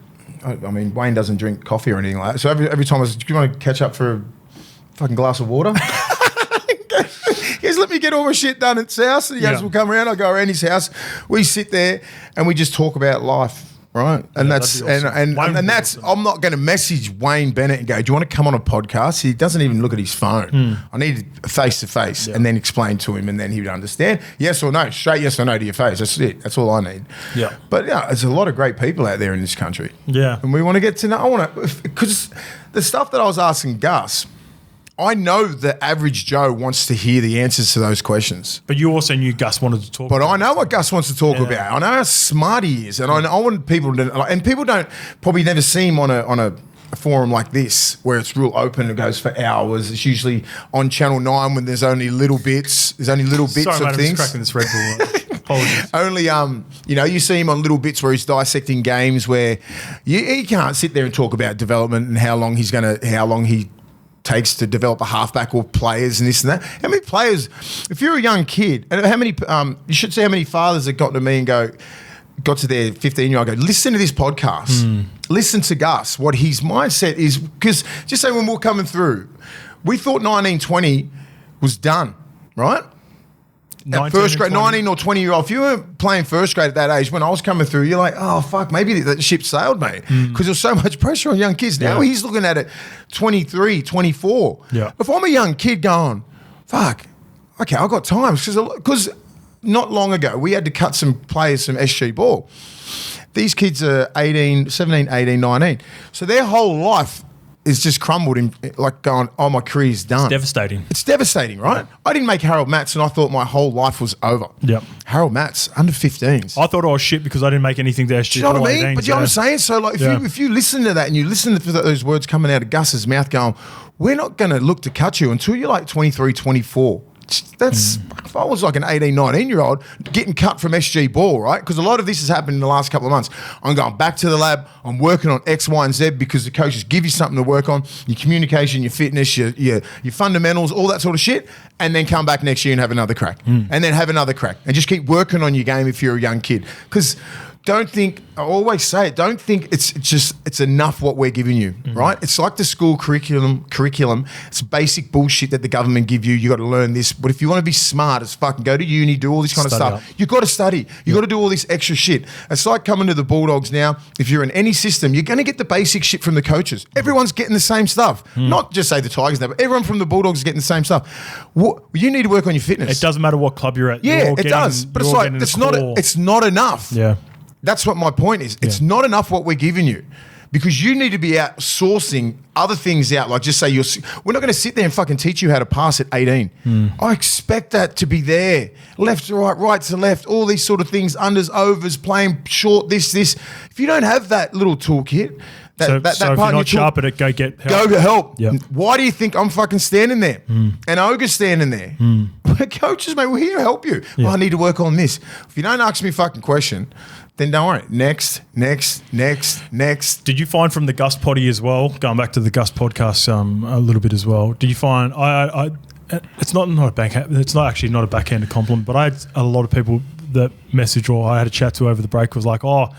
I mean, Wayne doesn't drink coffee or anything like that. So every time I was, do you want to catch up for a fucking glass of water? He goes, let me get all my shit done at his house. And he goes, we'll come around. I go around his house. We sit there and we just talk about life. Right, and that's awesome. and that's. Awesome. I'm not going to message Wayne Bennett and go, "Do you want to come on a podcast?" He doesn't even look at his phone. I need face to face, and then explain to him, and then he would understand. Yes or no, straight yes or no to your face. That's it. That's all I need. Yeah. But yeah, there's a lot of great people out there in this country. Yeah, and we want to get to know. I want to, because the stuff that I was asking Gus, I know the average Joe wants to hear the answers to those questions. But you also knew Gus wanted to talk about But I know what Gus wants to talk about. I know how smart he is. And I want people to, and people don't probably never see him on a forum like this where it's real open and goes for hours. It's usually on Channel 9 when there's only little bits. There's only little bits Sorry, of mate, things. I'm just cracking this Red Bull. Apologies. Only, you know, you see him on little bits where he's dissecting games where he can't sit there and talk about development and how long he takes to develop a halfback or players and this and that. How many players, if you're a young kid, and how many, you should see how many fathers that got to me and got to their 15-year-old, go, listen to this podcast. Listen to Gus, what his mindset is. Because just say when we were coming through, we thought 1920 was done, right? At first grade, 19 or 20-year-old, if you were playing first grade at that age, when I was coming through, you're like, oh, fuck, maybe the ship sailed, mate. Because there's so much pressure on young kids. Now he's looking at it 23, 24. Yeah. If I'm a young kid going, fuck, okay, I've got time. Because not long ago, we had to cut some players from SG ball. These kids are 17, 18, 19. So their whole life is just crumbled in, like going, oh, my career's done. It's devastating. It's devastating, right? I didn't make Harold Matts and I thought my whole life was over. Yep. Harold Matts, under 15s. I thought I was shit because I didn't make anything to SG. Do you know what I mean? But you know what I'm saying? So like, if you listen to that and you listen to those words coming out of Gus's mouth going, we're not going to look to cut you until you're like 23, 24. That's if I was like an 18, 19-year-old getting cut from SG ball, right? Because a lot of this has happened in the last couple of months. I'm going back to the lab. I'm working on X, Y, and Z because the coaches give you something to work on, your communication, your fitness, your fundamentals, all that sort of shit, and then come back next year and have another crack. And then have another crack. And just keep working on your game if you're a young kid. Because don't think, I always say it, don't think it's enough what we're giving you, right? It's like the school curriculum. It's basic bullshit that the government give you. You got to learn this. But if you want to be smart as fucking go to uni, do all this kind of stuff. You got to study. You got to do all this extra shit. It's like coming to the Bulldogs now. If you're in any system, you're going to get the basic shit from the coaches. Everyone's getting the same stuff. Not just say the Tigers now, but everyone from the Bulldogs is getting the same stuff. You need to work on your fitness. It doesn't matter what club you're at. Yeah, it does. But it's like, it's not enough. Yeah. That's what my point is. It's not enough what we're giving you. because you need to be out sourcing other things out. Like just say we're not going to sit there and fucking teach you how to pass at 18. I expect that to be there. Left to right to left, all these sort of things, unders, overs, playing short, this. If you don't have that little toolkit, so if you're not sharp at it, go get help. Go to help. Yep. Why do you think I'm fucking standing there? And Ogre's standing there. Coaches, mate, we're here to help you. Yeah. I need to work on this. If you don't ask me a fucking question, then don't worry. Next. Did you find from the Gus potty as well, going back to the Gus podcast a little bit as well, did you find, it's not a backhand, it's not actually not a backhanded compliment, but I had a lot of people that message or I had a chat to over the break was like, oh,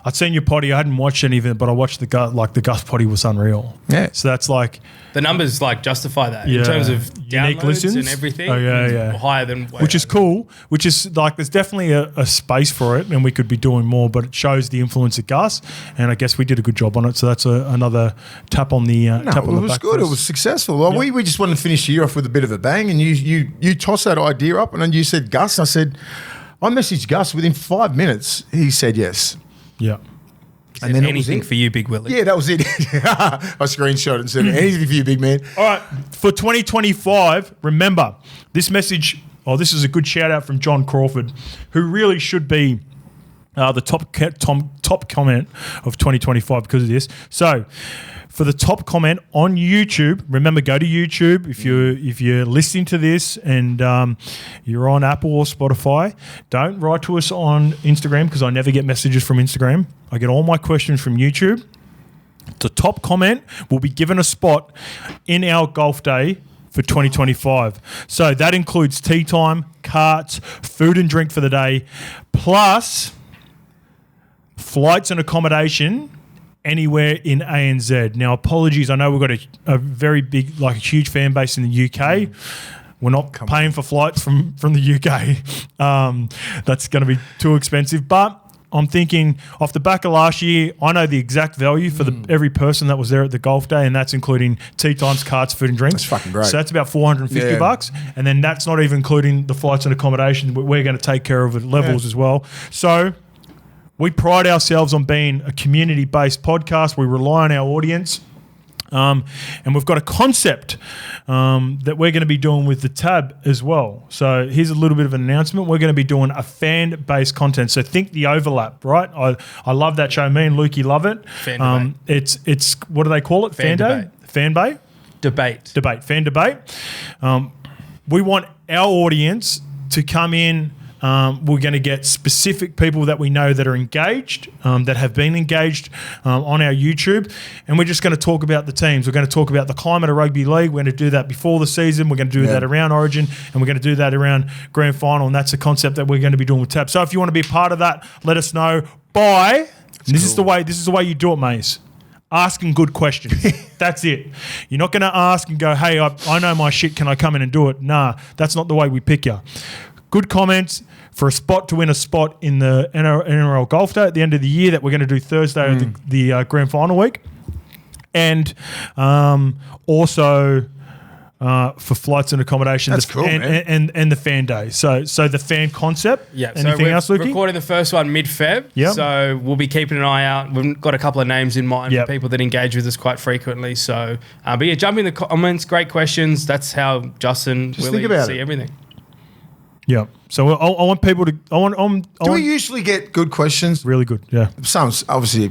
I'd seen your potty, I hadn't watched any of it, but I watched the Gus potty was unreal. Yeah. So that's like the numbers like justify that in terms of unique downloads listens and everything. Oh yeah. Higher than which is cool. Which is like there's definitely a space for it, and we could be doing more. But it shows the influence of Gus, and I guess we did a good job on it. So that's another tap on the tap on the back. It was good. It was successful. Well, we just wanted to finish the year off with a bit of a bang, and you tossed that idea up, and then you said Gus. I said, I messaged Gus within 5 minutes. He said yes. Yeah. And then anything for you, Big Willie. Yeah, that was it. I screenshot it and said, anything for you, big man. All right. For 2025, remember, this message, this is a good shout out from John Crawford, who really should be the top comment of 2025 because of this. So, for the top comment on YouTube, remember, go to YouTube if you're listening to this and you're on Apple or Spotify. Don't write to us on Instagram because I never get messages from Instagram. I get all my questions from YouTube. The top comment will be given a spot in our golf day for 2025. So that includes tea time, carts, food and drink for the day, plus flights and accommodation anywhere in ANZ. Now, apologies, I know we've got a very big, like a huge fan base in the UK. We're not paying for flights from the UK. That's going to be too expensive. But I'm thinking off the back of last year, I know the exact value for every person that was there at the golf day, and that's including tea times, carts, food and drinks. That's fucking great. So that's about $450, and then that's not even including the flights and accommodation. We're going to take care of the levels as well. So we pride ourselves on being a community-based podcast. We rely on our audience. And we've got a concept that we're going to be doing with the tab as well. So here's a little bit of an announcement. We're going to be doing a fan-based content. So think the overlap, right? I love that show. Me and Lukey love it. Fan debate. It's what do they call it? Fan Day? Fan bay? Debate. Fan debate. We want our audience to come in. We're going to get specific people that we know that are engaged, that have been engaged on our YouTube, and we're just going to talk about the teams. We're going to talk about the climate of rugby league. We're going to do that before the season. We're going to do that around Origin, and we're going to do that around Grand Final, and that's a concept that we're going to be doing with TAB. So if you want to be a part of that, let us know. This is the way you do it, Mace. Asking good questions. That's it. You're not going to ask and go, hey, I know my shit. Can I come in and do it? Nah, that's not the way we pick you. Good comments for a spot to win a spot in the NRL Golf Day at the end of the year that we're going to do Thursday of the Grand Final week. And also for flights and accommodation. That's cool, man. And the fan day. So the fan concept. Yeah. Anything else, Lukey? Recording the first one mid-Feb. Yep. So we'll be keeping an eye out. We've got a couple of names in mind for people that engage with us quite frequently. So, but yeah, jump in the comments. Great questions. That's how Justin, Willie see everything. Yeah. So I want people to. Do we usually get good questions? Really good. Yeah. Some obviously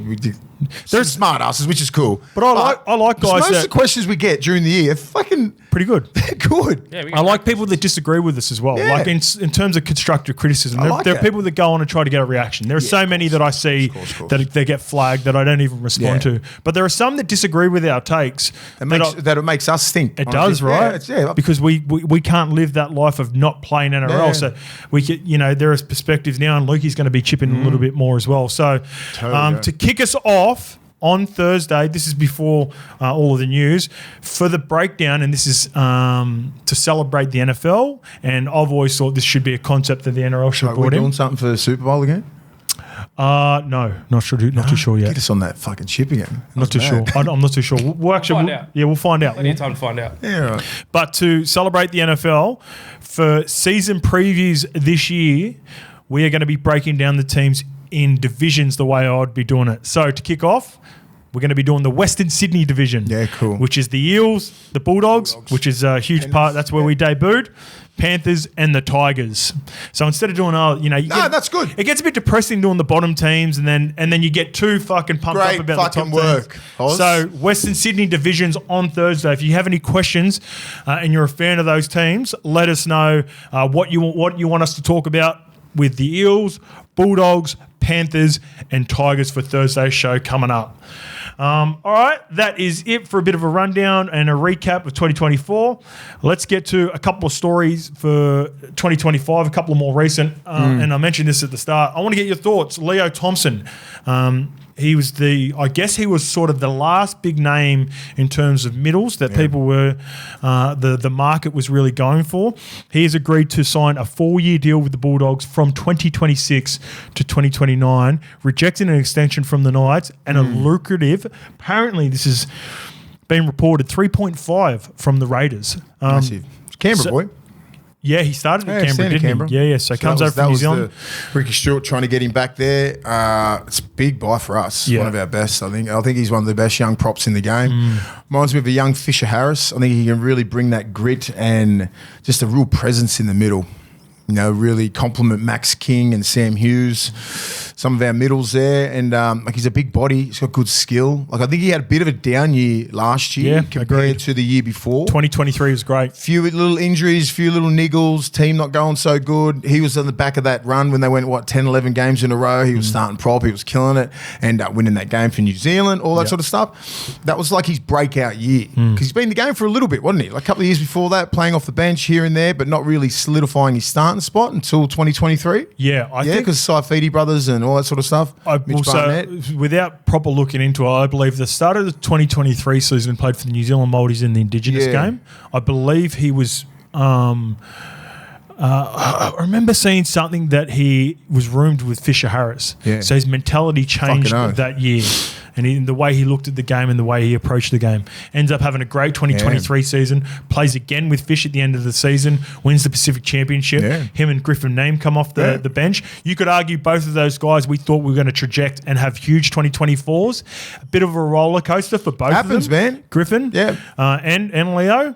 there's smart asses, which is cool. But I like guys most that of the questions we get during the year are fucking pretty good. They're good. Yeah, I like people that disagree with us as well. Yeah. Like in terms of constructive criticism, there are people that go on and try to get a reaction. There are so many that I see that they get flagged that I don't even respond to. But there are some that disagree with our takes. That it makes us think. It does, right? Yeah. Because we can't live that life of not playing NRL. Yeah. So we get, there is perspectives now, and Lukey's going to be chipping a little bit more as well. So to kick us off on Thursday, this is before all of the news, for the breakdown, and this is to celebrate the NFL, and I've always thought this should be a concept that the NRL should have brought in. Are we doing something for the Super Bowl again? No, not too sure yet. Get us on that fucking ship again. Not too sure. I'm not too sure. We'll actually, we'll find out. Plenty of time to find out. Yeah, right. But to celebrate the NFL, for season previews this year, we are going to be breaking down the teams in divisions the way I'd be doing it. So to kick off, we're going to be doing the Western Sydney division. Yeah, cool. Which is the Eels, the Bulldogs, which is a huge part. That's where we debuted. Panthers and the Tigers. So instead of doing that's good. It gets a bit depressing doing the bottom teams, and then you get too fucking pumped up about the top work, teams. Oz. So Western Sydney divisions on Thursday. If you have any questions and you're a fan of those teams, let us know what you want us to talk about with the Eels, Bulldogs, Panthers, and Tigers for Thursday's show coming up. All right, that is it for a bit of a rundown and a recap of 2024. Let's get to a couple of stories for 2025, a couple of more recent. And I mentioned this at the start. I want to get your thoughts. Leo Thompson. He was he was sort of the last big name in terms of middles that people were, the market was really going for. He has agreed to sign a 4-year deal with the Bulldogs from 2026 to 2029, rejecting an extension from the Knights and a lucrative, apparently this has been reported, 3.5 from the Raiders. Massive. Canberra boy. Yeah, he started at Canberra, didn't he? Yeah. So comes over from New Zealand. Ricky Stewart trying to get him back there. It's a big buy for us. Yeah. One of our best, I think. I think he's one of the best young props in the game. Reminds me of a young Fisher Harris. I think he can really bring that grit and just a real presence in the middle. You know, really complement Max King and Sam Hughes, some of our middles there. And he's a big body. He's got good skill. I think he had a bit of a down year last year compared to the year before. 2023 was great. Few little injuries, few little niggles, team not going so good. He was on the back of that run when they went, 10, 11 games in a row. He was starting prop. He was killing it. Ended up winning that game for New Zealand, all that sort of stuff. That was like his breakout year. Because he's been in the game for a little bit, wasn't he? Like a couple of years before that, playing off the bench here and there, but not really solidifying his starting spot until 2023. Yeah, I think because Saifidi brothers and all that sort of stuff. Without proper looking into it, I believe the start of the 2023 season played for the New Zealand Māoris in the Indigenous game. I believe he was. I remember seeing something that he was roomed with Fisher Harris. Yeah. So his mentality changed that year. And in the way he looked at the game and the way he approached the game. Ends up having a great 2023 season. Plays again with Fish at the end of the season. Wins the Pacific Championship. Yeah. Him and Griffin Neame come off the bench. You could argue both of those guys we thought we were going to traject and have huge 2024s. A bit of a roller coaster for both of them. Man. Griffin and Leo.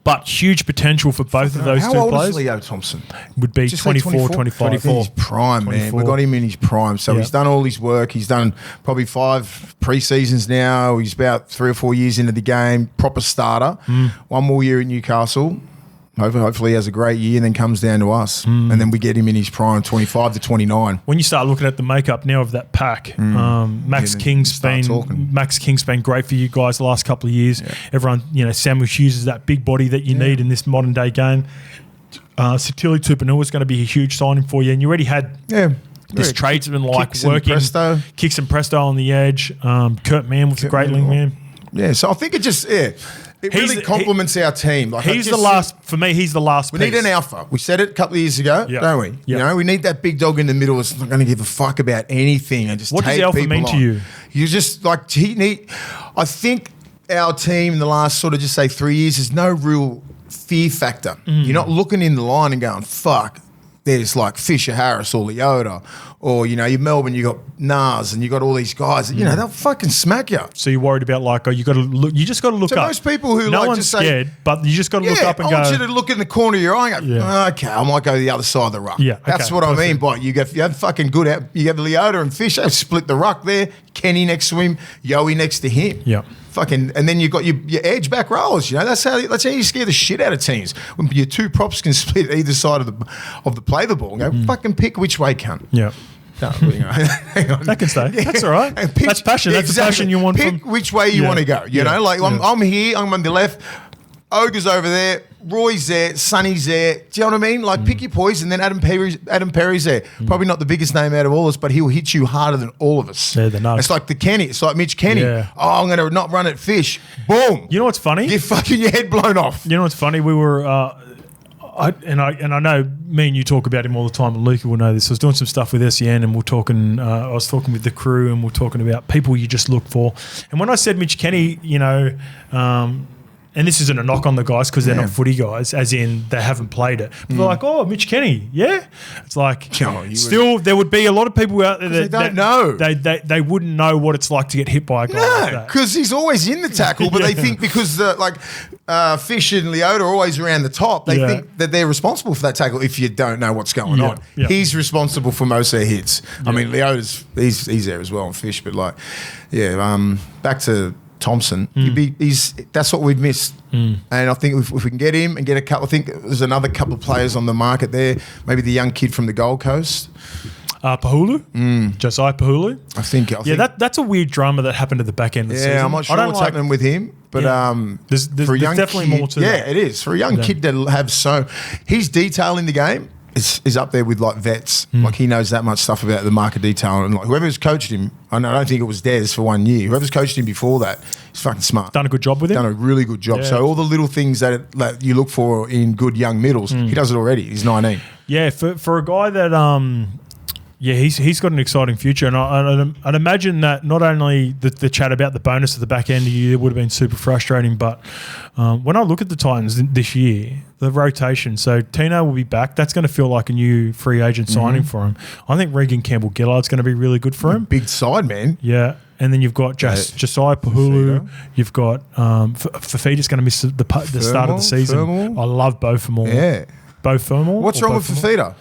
But huge potential for both of those two players. How old is Leo Thompson? Would be 24, 25. He's in his prime, 24. Man. We got him in his prime. So he's done all his work. He's done probably 5 pre-seasons now. He's about 3 or 4 years into the game. Proper starter. 1 more year at Newcastle. Hopefully he has a great year and then comes down to us. And then we get him in his prime, 25 to 29. When you start looking at the makeup now of that pack, Max King's been great for you guys the last couple of years. Yeah. Everyone, Samuel Hughes is that big body that you need in this modern day game. Satili Tupanua is going to be a huge signing for you. And you already had this tradesman like working, kicks and presto on the edge. Kurt Mann was a great link man. Yeah, so I think it just, it really complements our team. Like he's the last piece. We need an alpha. We said it a couple of years ago, don't we? Yep. We need that big dog in the middle that's not going to give a fuck about anything and just what take does alpha people mean to you? You just I think our team in the last sort of just say 3 years, there's no real fear factor. You're not looking in the line and going, fuck, there's like Fisher Harris or Leota, or you're Melbourne, you got Nas, and you got all these guys. They'll fucking smack you. So you're worried about you got to look. You just got to look up. Most people who no one's just scared, but you just got to look up and go. I want you to look in the corner of your eye and go, okay, I might go the other side of the ruck. Yeah, that's what I mean. But you have fucking good. You have Leota and Fisher split the ruck there. Kenny next to him, Yowie next to him. Yeah. And then you've got your edge back rollers. That's how you scare the shit out of teams. When your 2 props can split either side of the play the ball. And go fucking pick which way, cunt. Yeah. No, hang on. That can stay. Yeah. That's all right. That's passion. That's the passion you want. Pick which way you want to go. I'm here. I'm on the left. Ogre's over there. Roy's there. Sonny's there. Do you know what I mean? Pick your poison. Then Adam Perry's there. Probably not the biggest name out of all of us, but he'll hit you harder than all of us. Yeah, they're nuts. It's like the Kenny. It's like Mitch Kenny. Yeah. Oh, I'm going to not run at Fish. Boom. You know what's funny? Get fucking your head blown off. You know what's funny? We were... I know me and you talk about him all the time, and Luca will know this. I was doing some stuff with SEN, and I was talking with the crew, and we're talking about people you just look for. And when I said Mitch Kenny, and this isn't a knock on the guys because they're not footy guys, as in they haven't played it. But they're like, oh, Mitch Kenny, yeah. It's like, still, there would be a lot of people out there that don't know. They wouldn't know what it's like to get hit by a guy like that. Because he's always in the tackle, but they think because Fish and Leota are always around the top, they think that they're responsible for that tackle if you don't know what's going on. Yeah. He's responsible for most of their hits. I mean, Leota's he's there as well on Fish, but back to Thompson. That's what we've missed. And I think if we can get him and get a couple, I think there's another couple of players on the market there. Maybe the young kid from the Gold Coast. Pahulu? Josiah Pahulu? I think that's a weird drama that happened at the back end of the season. Yeah, I'm not sure what's happening with him. But there's definitely more to that. Yeah, it is. For a young kid to have his detail in the game is up there with like vets. Like he knows that much stuff about the market detail. And like whoever's coached him, I don't think it was Des for 1 year. Whoever's coached him before that, he's fucking smart. Done a good job with him? Done a really good job. Yeah. So all the little things that you look for in good young middles, he does it already. He's 19. Yeah, for a guy that... he's got an exciting future, and I'd imagine that not only the chat about the bonus at the back end of the year would have been super frustrating, but when I look at the Titans this year, the rotation, so Tino will be back. That's going to feel like a new free agent signing for him. I think Regan Campbell-Gillard's going to be really good for him. Big side, man. Yeah. And then you've got Josiah Pahulu. You've got Fafita's going to miss the start of the season. I love both of them all. Yeah. Both Fermor. What's wrong with Fafita?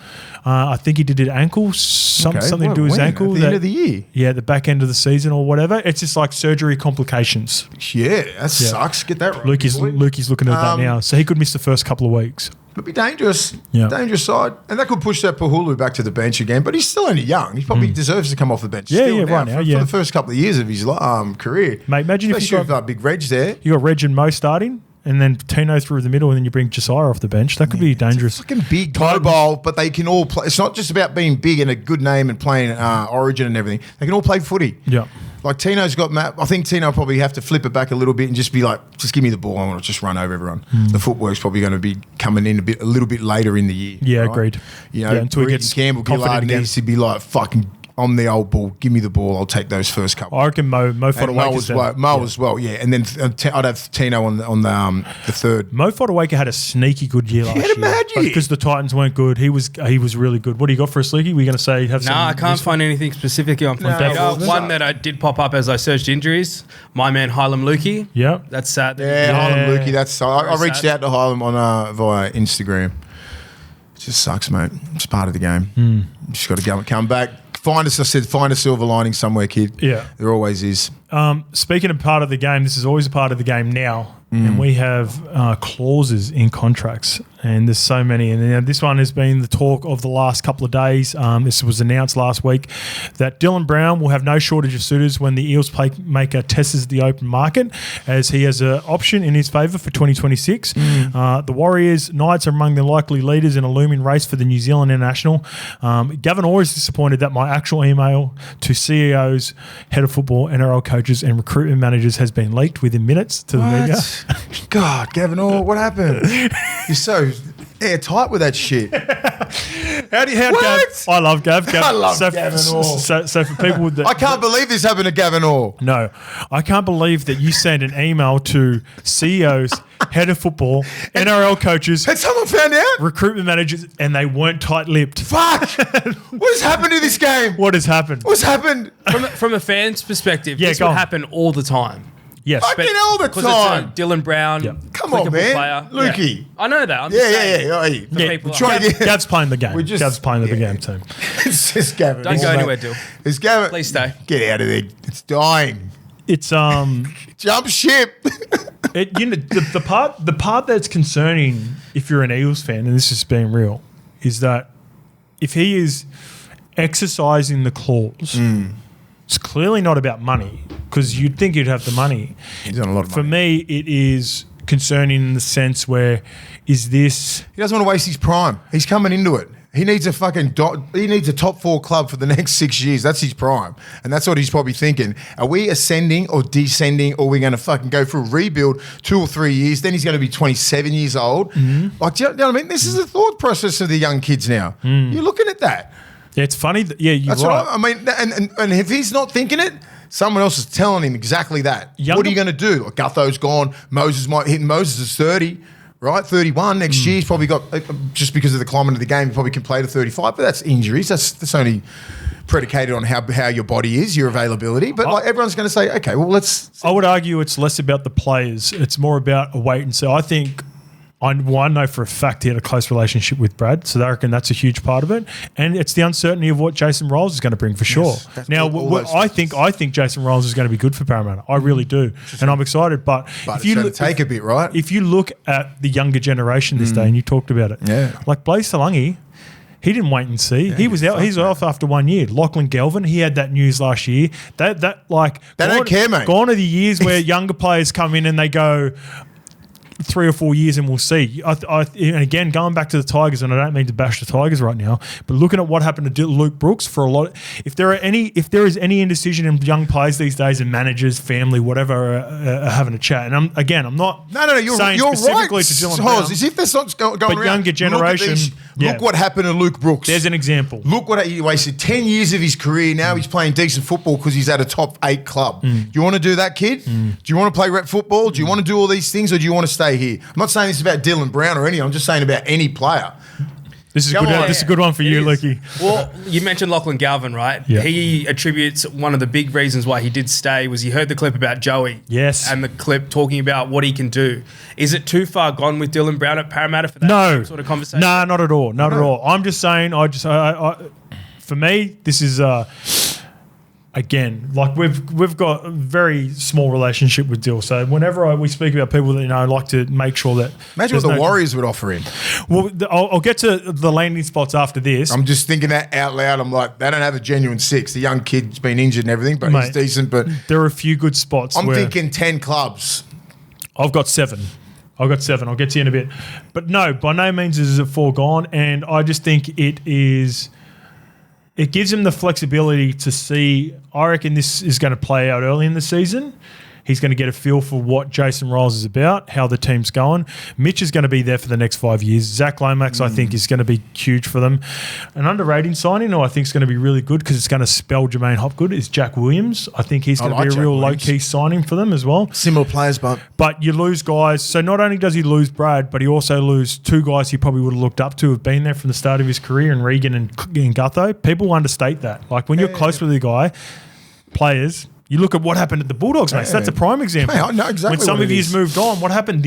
I think he did his ankle, something to do with his ankle. At the end of the year? Yeah, the back end of the season or whatever. It's just like surgery complications. Yeah, that sucks. Get that right. Lukey's looking at that now. So he could miss the first couple of weeks. It'd be dangerous. Yeah. Dangerous side. And that could push that Pahulu back to the bench again. But he's still only young. He probably deserves to come off the bench. Yeah, right now. For the first couple of years of his career. Mate, imagine if you got Big Reg there. You got Reg and Mo starting. And then Tino through the middle, and then you bring Josiah off the bench. That could be dangerous. It's fucking big mobile, but they can all play. It's not just about being big and a good name and playing Origin and everything. They can all play footy. Yeah. Like Tino's got I think Tino probably have to flip it back a little bit and just be like, just give me the ball. I want to just run over everyone. The footwork's probably going to be coming in a little bit later in the year. Yeah, right? Agreed. You know, until he gets Campbell-Gillard needs to be like fucking on the old ball. Give me the ball. I'll take those first couple. I reckon Mo Fodawaker as well. Yeah, and then I'd have Tino on the third. Mo Fodawaker had a sneaky good year last year. Because the Titans weren't good. He was really good. What do you got for a sleeky? We're going to say have some. I can't find anything specifically on Fodawaker. One that I did pop up as I searched injuries. My man Hylam Lukey. Yeah, that's sad. Hylam Lukey. That's I reached out to Hylam on via Instagram. It just sucks, mate. It's part of the game. You just got to come back. Find a silver lining somewhere, kid. Yeah. There always is. Speaking of part of the game, this is always a part of the game now. And we have clauses in contracts, and there's so many. And this one has been the talk of the last couple of days. This was announced last week that Dylan Brown will have no shortage of suitors when the Eels maker tests the open market, as he has an option in his favour for 2026. The Warriors Knights are among the likely leaders in a looming race for the New Zealand International. Gavin Orr is disappointed that my actual email to CEOs, head of football, NRL coaches and recruitment managers has been leaked within minutes to the media. God, Gavin Orr, what happened? You're so airtight with that shit. Gav? I love Gav. I love Gavin Orr. So for people that... I can't believe this happened to Gavin Orr. No. I can't believe that you sent an email to CEOs, head of football, NRL coaches... Had someone found out? Recruitment managers, and they weren't tight-lipped. Fuck! What has happened to this game? What has happened? What's happened? From a fan's perspective, this would happen all the time. Yes. Fucking all the time. It's Dylan Brown. Yep. Come on, man. Player. Lukey. Yeah. I know that. I'm just saying. Gav's playing the game. Gav's playing the game too. It's just Gavin. Don't go anywhere, Dill. It's Gavin. Please stay. Get out of there. It's dying. It's jump ship. The part that's concerning if you're an Eels fan, and this is being real, is that if he is exercising the clause, it's clearly not about money, because you'd think you'd have the money. He's on a lot of money. For me, it is concerning in the sense where is this... He doesn't want to waste his prime. He's coming into it. He needs a top 4 club for the next 6 years. That's his prime. And that's what he's probably thinking. Are we ascending or descending, or are we going to fucking go for a rebuild 2 or 3 years? Then he's going to be 27 years old. Like, do you know what I mean? This is the thought process of the young kids now. You're looking at that. Yeah, it's funny. You're right. I mean, and if he's not thinking it, someone else is telling him exactly that. What are you going to do? Like Gutho's gone. Moses might hit. Moses is 30, right? 31 next year. He's probably got, just because of the climate of the game, he probably can play to 35, but that's injuries. That's only predicated on how your body is, your availability. But like everyone's going to say, okay, well, let's. I would argue it's less about the players. It's more about a wait and see. I think. I know for a fact he had a close relationship with Brad, so I reckon that's a huge part of it. And it's the uncertainty of what Jason Rolls is going to bring for sure. Yes, now, I think Jason Rolls is going to be good for Parramatta. I really do, and I'm excited. But if you look, take a bit, right? If you look at the younger generation this day, and you talked about it, like Blaze Talangi. He didn't wait and see. He was out. He's off after 1 year. Lachlan Galvin, he had that news last year. They don't care, mate. Gone are the years where younger players come in and they go 3 or 4 years and we'll see. And again, going back to the Tigers, and I don't mean to bash the Tigers right now, but looking at what happened to Luke Brooks for a lot. If there is any indecision in young players these days, and managers, family, whatever, are having a chat. And I'm not. You're saying right. specifically to Dylan Brown, as if that's not going but around. Younger generation. Look what happened to Luke Brooks. There's an example. Look what he wasted 10 years of his career. Now he's playing decent football because he's at a top 8 club. Do you want to do that, kid? Do you want to play rep football? Do you want to do all these things, or do you want to stay here? I'm not saying this about Dylan Brown or any. I'm just saying about any player. This is a good one for you, Lukey. Well, you mentioned Lachlan Galvin, right? Yeah. He attributes one of the big reasons why he did stay was he heard the clip about Joey. Yes. And the clip talking about what he can do. Is it too far gone with Dylan Brown at Parramatta for that sort of conversation? No, not at all. Not at all. I'm just saying, for me, this is... Again, like we've got a very small relationship with Dill. So whenever we speak about people that I like to make sure that. Imagine what the Warriors would offer him. Well, I'll get to the landing spots after this. I'm just thinking that out loud. I'm like, they don't have a genuine 6. The young kid's been injured and everything, but he's decent. But there are a few good spots. I'm thinking 10 clubs. I've got 7. I'll get to you in a bit. But no, by no means is it foregone. And I just think it is. It gives him the flexibility to see, I reckon this is going to play out early in the season. He's going to get a feel for what Jason Rolls is about, how the team's going. Mitch is going to be there for the next 5 years. Zach Lomax, I think, is going to be huge for them. An underrated signing, who I think is going to be really good because it's going to spell Jermaine Hopgood, is Jack Williams. I think he's going to be a real low-key signing for them as well. Similar players, but you lose guys. So not only does he lose Brad, but he also loses 2 guys he probably would have looked up to, have been there from the start of his career, in Regan and Gutho. People understate that. Like when you're close with a guy, players... You look at what happened at the Bulldogs, mate. So that's a prime example. I know exactly when some of you's moved on, what happened?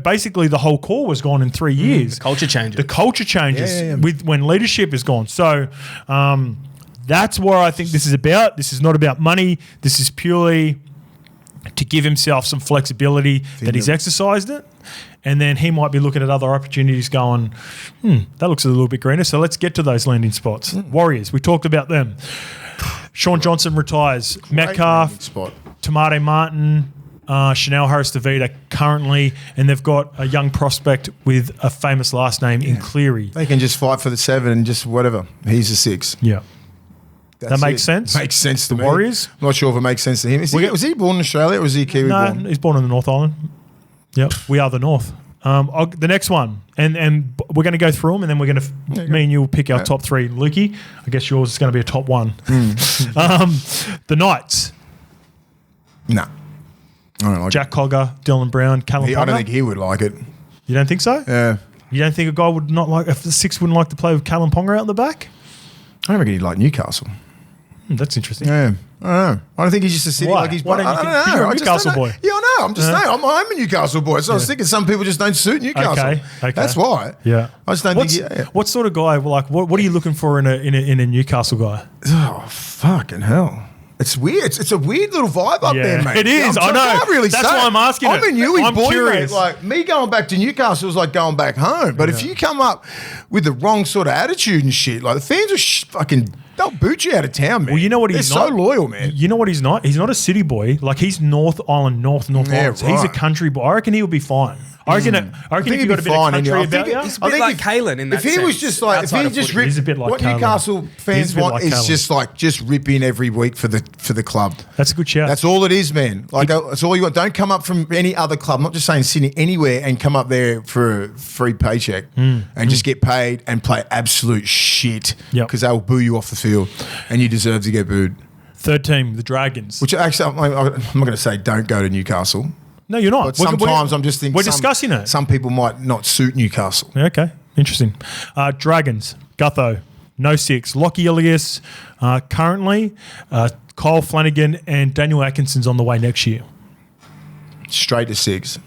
Basically the whole core was gone in 3 years. The culture changes. The culture changes with when leadership is gone. So that's where I think this is about. This is not about money. This is purely to give himself some flexibility that he's exercised it. And then he might be looking at other opportunities going, that looks a little bit greener. So let's get to those landing spots. Warriors, we talked about them. Sean Johnson retires. Metcalf, Tamate Martin, Chanel Harris-Davida currently, and they've got a young prospect with a famous last name in Cleary. They can just fight for the 7 and just whatever. He's a 6. Yeah. That makes sense? Makes sense to the me. Warriors? I'm not sure if it makes sense to him. Was he born in Australia or was he Kiwi born? No, he's born in the North Island. Yep, we are the North. The next one, and we're going to go through them, and then we're going to, me and you will pick our top 3. Lukey, I guess yours is going to be a top 1. The Knights. No. I don't like Jack Cogger, Dylan Brown, Callum Ponga. I don't think he would like it. You don't think so? Yeah. You don't think a guy would not like, if the 6 wouldn't like to play with Callum Ponga out in the back? I don't reckon he'd like Newcastle. That's interesting. Yeah. I don't know. I don't think he's just a city like he's. Why don't you think you're a Newcastle boy? Yeah, I know. I'm just saying. I'm a Newcastle boy, so I was thinking some people just don't suit Newcastle. Okay. That's why. Yeah. I just don't think. What sort of guy? Like, what are you looking for in a Newcastle guy? Oh, fucking hell! It's weird. It's a weird little vibe up there, mate. It is. I know. I can't really That's say why I'm asking. I'm a Newey boy, curious. mate. Like me going back to Newcastle was like going back home. But if you come up with the wrong sort of attitude and shit, like the fans are fucking. They'll boot you out of town, man. Well, you know what he's They're not? so loyal, man. You know what he's not? He's not a city boy. Like, he's North Island, North Island. Right. He's a country boy. I reckon he'll be fine. I reckon if you got a bit of country about you. It's a bit like Kalen in that sense. If he was just like, if he just ripped, he's a bit like what Kalen. Newcastle fans want is just rip in every week for the club. That's a good shout. That's all it is, man. Like that's all you want. Don't come up from any other club. I'm not just saying Sydney, anywhere, and come up there for a free paycheck and just get paid and play absolute shit because they'll boo you off the field, and you deserve to get booed. Third team, the Dragons. Which actually, I'm not going to say don't go to Newcastle. No, you're not. But sometimes I'm just thinking we're discussing it. Some people might not suit Newcastle. Okay, interesting. Dragons, Gutho, no 6. Lockie Ilias, currently. Kyle Flanagan and Daniel Atkinson's on the way next year. Straight to 6.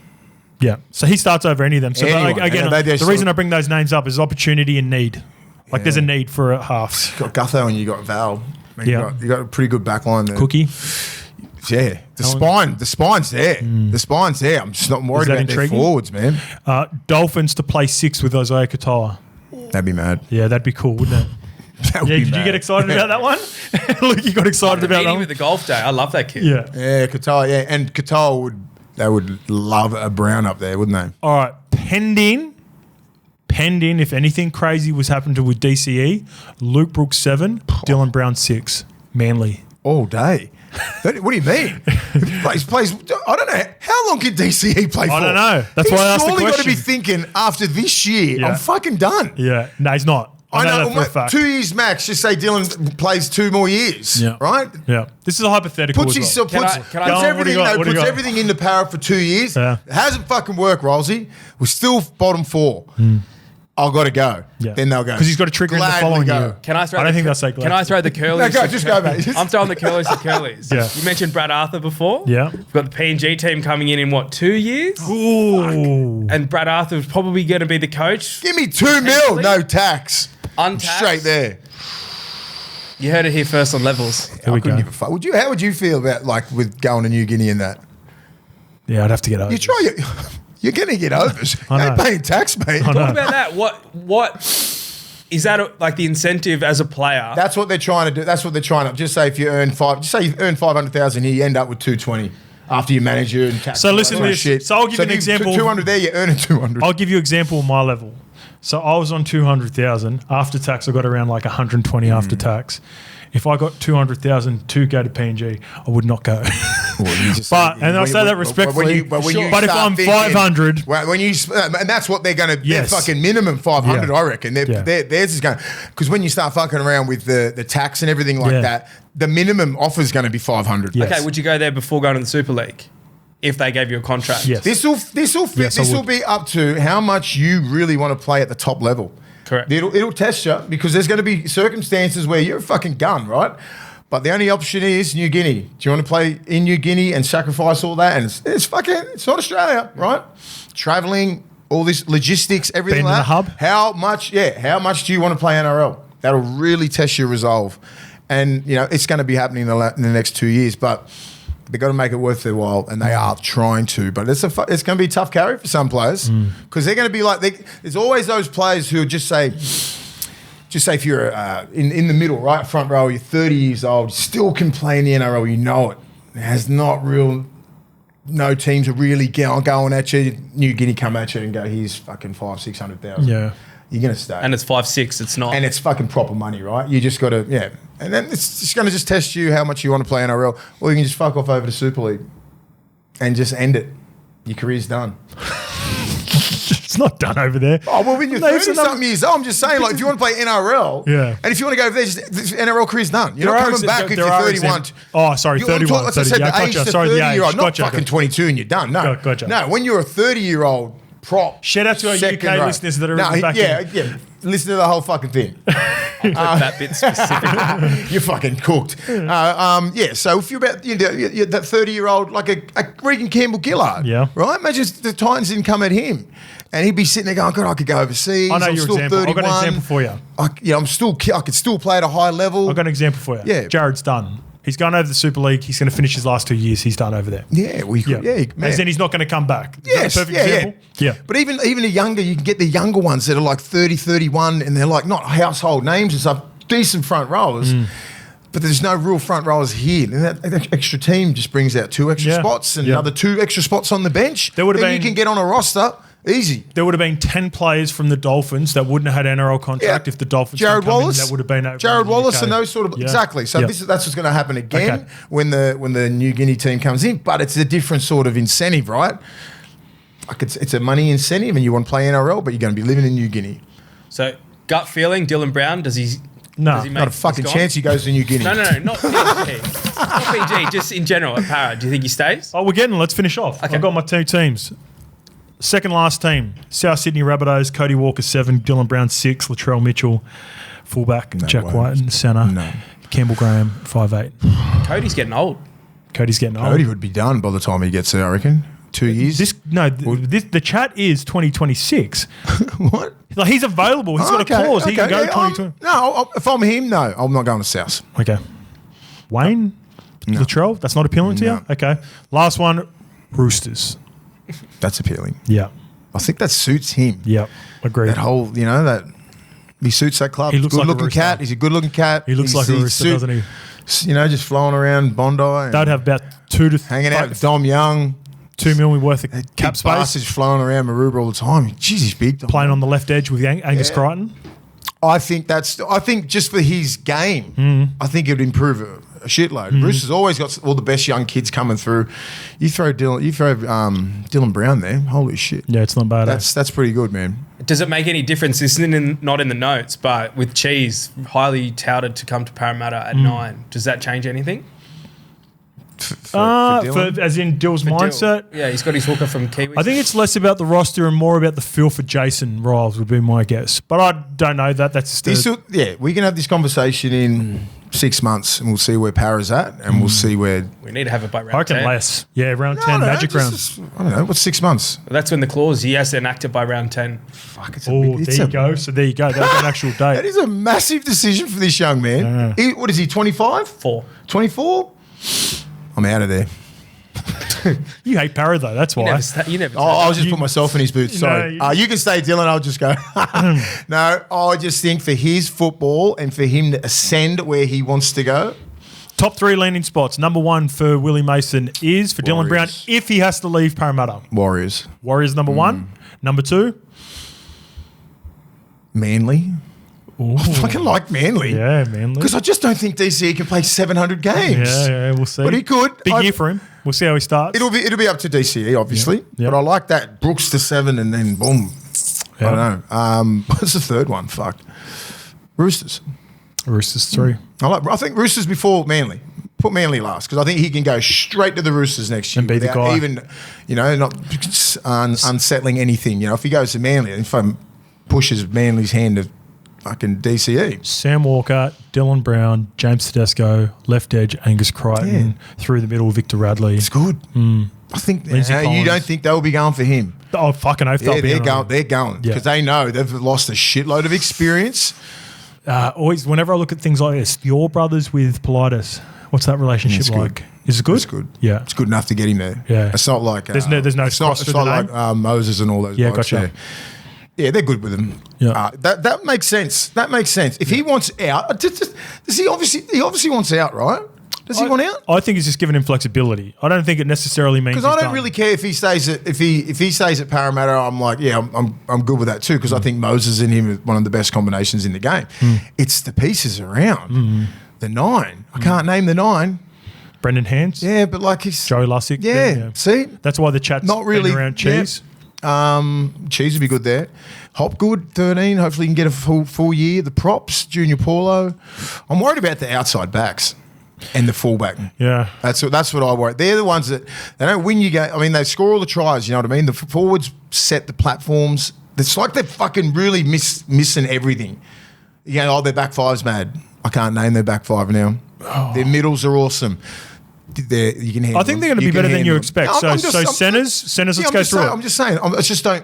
Yeah, so he starts over any of them. So again, the reason I bring those names up is opportunity and need. Like there's a need for a half. You got Gutho and you got Val. You got a pretty good back line there. Cookie. Yeah, the spine's there. The spine's there. I'm just not worried about their forwards, man. Dolphins to play 6 with Isaiah Katoa. That'd be mad. Yeah, that'd be cool, wouldn't it? Did you get excited about that one? Look, you got excited about that one. With the golf day, I love that kid. Yeah, Katoa. Yeah, and Katoa would love a Brown up there, wouldn't they? All right, pending. If anything crazy was happening with DCE, Luke Brooks 7, Dylan Brown 6, Manly all day. What do you mean? plays. I don't know. How long can DCE play for? I don't know. That's why I asked the question. He's surely got to be thinking after this year, I'm fucking done. Yeah. No, he's not. I know that for a fact. 2 years max. Just say Dylan plays 2 more years. Yeah. Right? Yeah. This is a hypothetical. Puts everything into power for 2 years. Yeah. It hasn't fucking worked, Rolsey. We're still bottom 4. I've got to go. Yeah. Then they'll go. Because he's got a trigger in the following year. I don't think they'll say Can I throw the curlies? No, go. Just go, mate. I'm throwing the curlies to curlies. Yeah. You mentioned Brad Arthur before. Yeah. We've got the PNG team coming in what, 2 years? Ooh. And Brad Arthur is probably going to be the coach. Give me 2 mil, no tax. Untaxed. Straight there. You heard it here first on Levels. I couldn't give a fuck. How would you feel about with going to New Guinea and that? Yeah, I'd have to get over. You're going to get overs. You ain't paying tax, mate. Talk about that. What is that like the incentive as a player? That's what they're trying to do. That's what they're trying to. Just say if you earn just say you earn 500,000 here, you end up with 220 after you manage your tax. So listen to this. Shit. So I'll give you an example. 200 there, you're earning 200. I'll give you an example of my level. So I was on 200,000 after tax. I got around like 120 after tax. If I got 200,000 to go to PNG, I would not go. And I say that respectfully. But if I'm 500, and that's what they're going to. Yes. Their fucking minimum 500, I reckon. Theirs is going because when you start fucking around with the tax and everything like that, the minimum offer is going to be 500. Yes. Okay, would you go there before going to the Super League? If they gave you a contract, yes. This will be up to how much you really want to play at the top level. Correct. It'll test you because there's going to be circumstances where you're a fucking gun, right? But the only option is New Guinea. Do you want to play in New Guinea and sacrifice all that? And it's not Australia, right? Traveling, all this logistics, everything like that. Hub. How much do you want to play NRL? That'll really test your resolve. And, it's going to be happening in the next 2 years, but they've got to make it worth their while, and they are trying to. But it's going to be a tough carry for some players because they're going to be like, there's always those players who just say if you're in the middle, right, front row, you're 30 years old, still can play in the NRL, you know it. There's no teams are really going at you. New Guinea come at you and go, here's fucking 500,000-600,000. Yeah. You're going to stay. And it's 5-6, it's not. And it's fucking proper money, right? You just got to, And then it's just going to just test you how much you want to play NRL. Or you can just fuck off over to Super League and just end it. Your career's done. It's not done over there. Oh, well, when you're 30-something years old, I'm just saying, if you want to play NRL, and if you want to go over there, just NRL career's done. You're not coming back if you're 31. Oh, sorry, 31. Like I said, the age to 30-year-old, not fucking 22 and you're done. No. Gotcha. No, when you're a 30-year-old prop. Shout out to our UK listeners that are in the back end. Yeah. Listen to the whole fucking thing. That bit specifically. You're fucking cooked. So if you're about that 30-year-old, like a Regan Campbell-Gillard, right? Imagine the Titans didn't come at him. And he'd be sitting there going, God, I could go overseas. I know your example. 31. I've got an example for you. I could still play at a high level. I've got an example for you. Yeah. Jared's done. He's gone over the Super League. He's going to finish his last 2 years. He's done over there. Yeah, As in he's not going to come back. Yes, that a perfect example? Yeah. But even the younger, you can get the younger ones that are like 30, 31, and they're like not household names and stuff, decent front rowers. But there's no real front rowers here. And that extra team just brings out 2 extra spots and another 2 extra spots on the bench. Then you can get on a roster. Easy. There would have been 10 players from the Dolphins that wouldn't have had NRL contract if the Dolphins Jared Wallace, that would have been over Jared Wallace and those sort of exactly. So that's what's going to happen again when the New Guinea team comes in. But it's a different sort of incentive, right? Like it's a money incentive, and you want to play NRL, but you're going to be living in New Guinea. So gut feeling, Dylan Brown, does he No, not a fucking chance he goes to New Guinea. No, not PG. Not PG, just in general at Para. Do you think he stays? Oh, let's finish off. Okay. I've got my 2 teams. Second last team, South Sydney Rabbitohs, Cody Walker 7, Dylan Brown 6, Latrell Mitchell, fullback, Jack White in the centre, Campbell Graham 5'8". Cody's getting old. Cody would be done by the time he gets there, I reckon. 2 years. The chat is 2026. What? Like he's available. He's got a clause. He can go 2020. No, if I'm him, no, I'm not going to South. Okay. Wayne? No. Latrell? That's not appealing to you? Okay. Last one, Roosters. That's appealing. Yeah. I think that suits him. Yeah. Agreed. That whole, that he suits that club. He looks like a good-looking cat. He's a good-looking cat. He looks like a rooster, doesn't he? Just flowing around Bondi. They'd have about 2 to hanging out with Dom Young. 2 million worth of cap big space. Bastard's flowing around Maroubra all the time. Jeez, he's big. Playing on the left edge with Angus Crichton. I think just for his game, I think it would improve a shitload. Bruce has always got all the best young kids coming through. You throw Dylan Brown there. Holy shit. Yeah, it's not bad. That's pretty good, man. Does it make any difference? This isn't not in the notes, but with Cheese highly touted to come to Parramatta at 9, does that change anything? As in Dill's mindset? Yeah, he's got his hooker from Kiwis. I think it's less about the roster and more about the feel for Jason Riles would be my guess. But I don't know that. That's we can have this conversation in 6 months and we'll see where Para's at and we'll see where... We need to have it by round 10. I reckon less. Yeah, round 10, magic round. I don't know, what's 6 months? That's when the clause, he has to enact it by round 10. Fuck, there you go. So there you go. That's an actual date. That is a massive decision for this young man. What is he, 25? 24? I'm out of there. You hate Para though, that's why. You never I'll just put myself in his boots. Sorry. You can stay, Dylan. I'll just go. No, I just think for his football and for him to ascend where he wants to go. Top 3 landing spots. Number 1 for Willie Mason is for Dylan Brown if he has to leave Parramatta. Warriors number 1. Number 2. Manly. Ooh. I fucking like Manly. Yeah, Manly. Because I just don't think DCE can play 700 games. Yeah, we'll see. But he could. Big year for him. We'll see how he starts. It'll be up to DCE, obviously. But I like that. Brooks to 7 and then boom. I don't know. What's the third one? Fuck. Roosters 3. I think Roosters before Manly. Put Manly last because I think he can go straight to the Roosters next year and be the guy. Even, not unsettling anything. If he goes to Manly, if he pushes Manly's hand to fucking DCE. Sam Walker, Dylan Brown, James Tedesco, left edge, Angus Crichton, through the middle, Victor Radley. It's good. I think you don't think they'll be going for him. Oh, fucking oath they'll be going. They're going because they know they've lost a shitload of experience. Always, whenever I look at things like this, your brothers with Politis, what's that relationship like? Is it good? It's good. Yeah. It's good enough to get him there. Yeah. It's not like... There's no it's not like Moses and all those guys. Gotcha. Yeah, they're good with him. Yeah. That makes sense. If he wants out, does he obviously wants out, right? Does he want out? I think it's just giving him flexibility. I don't think it necessarily means because I don't really care if he stays at Parramatta. I'm like, I'm good with that too because I think Moses and him are one of the best combinations in the game. It's the pieces around the 9. I can't name the 9. Brendan Hands. Yeah, but like he's Joey Lussick. Yeah, see, that's why the chat's not really around Cheese. Cheese would be good there. Hopgood 13. Hopefully, he can get a full year. The props, Junior Paulo. I'm worried about the outside backs and the fullback. Yeah, that's what I worry. They're the ones that they don't win you game. I mean, they score all the tries. You know what I mean? The forwards set the platforms. It's like they're fucking really missing everything. Their back five's mad. I can't name their back five now. Their middles are awesome. You can handle I think they're going to be better than you expect. No, centers, let's go through it. I'm just saying.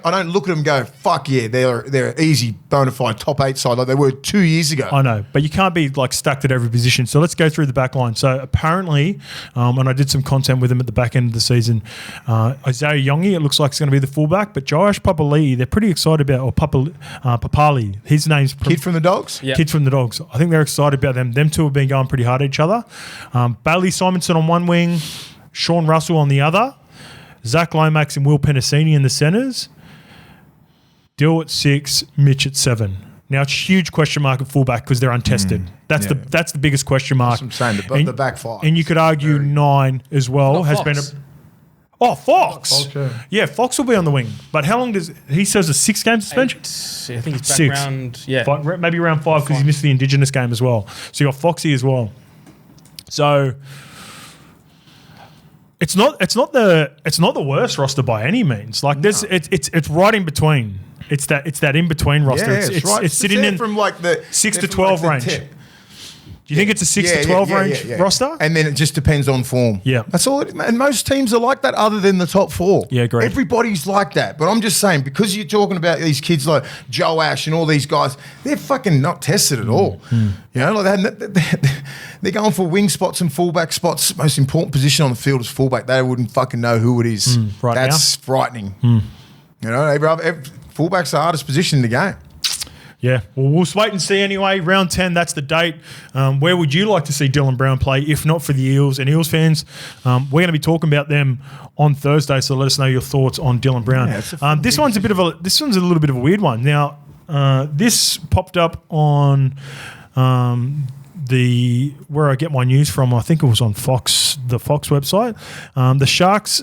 I don't look at them and go, fuck yeah, they're easy, bona fide top 8 side like they were 2 years ago. I know, but you can't be like stacked at every position. So let's go through the back line. So apparently, and I did some content with them at the back end of the season, Isaiah Yongi, it looks like it's going to be the fullback, but Joash Papali'i, they're pretty excited about, or Papali, his name's... Kid from the Dogs? Yeah. Kid from the Dogs. I think they're excited about them. Them two have been going pretty hard at each other. Bailey Simonson on one wing, Sean Russell on the other, Zach Lomax and Will Penasini in the centres, Dill at 6, Mitch at 7. Now it's a huge question mark at fullback because they're untested. That's the biggest question mark. That's what I'm saying. The back five. And you could argue 9 as well has been a... Oh, Fox. Fox, Yeah, Fox will be on the wing. But how long does he serves a 6-game suspension? I think it's back round, maybe around 5 because he missed the Indigenous game as well. So you got Foxy as well. So it's not the worst roster by any means. Like it's right in between. It's that in between roster. Yeah, it's sitting in from like the 6 to 12 range. Do you think it's a 6 to 12 range roster? And then it just depends on form. Yeah. That's all. And most teams are like that other than the top 4. Yeah, great. Everybody's like that. But I'm just saying, because you're talking about these kids like Joe Ash and all these guys, they're fucking not tested at all. You know, like they're going for wing spots and fullback spots. Most important position on the field is fullback. They wouldn't fucking know who it is. That's frightening. You know, fullback's the hardest position in the game. Yeah, well, we'll wait and see anyway. Round 10, that's the date. Where would you like to see Dylan Brown play, if not for the Eels? And Eels fans, we're going to be talking about them on Thursday, so let us know your thoughts on Dylan Brown. Yeah, this one's a little bit of a weird one. Now, this popped up on where I get my news from. I think it was on Fox, the Fox website. The Sharks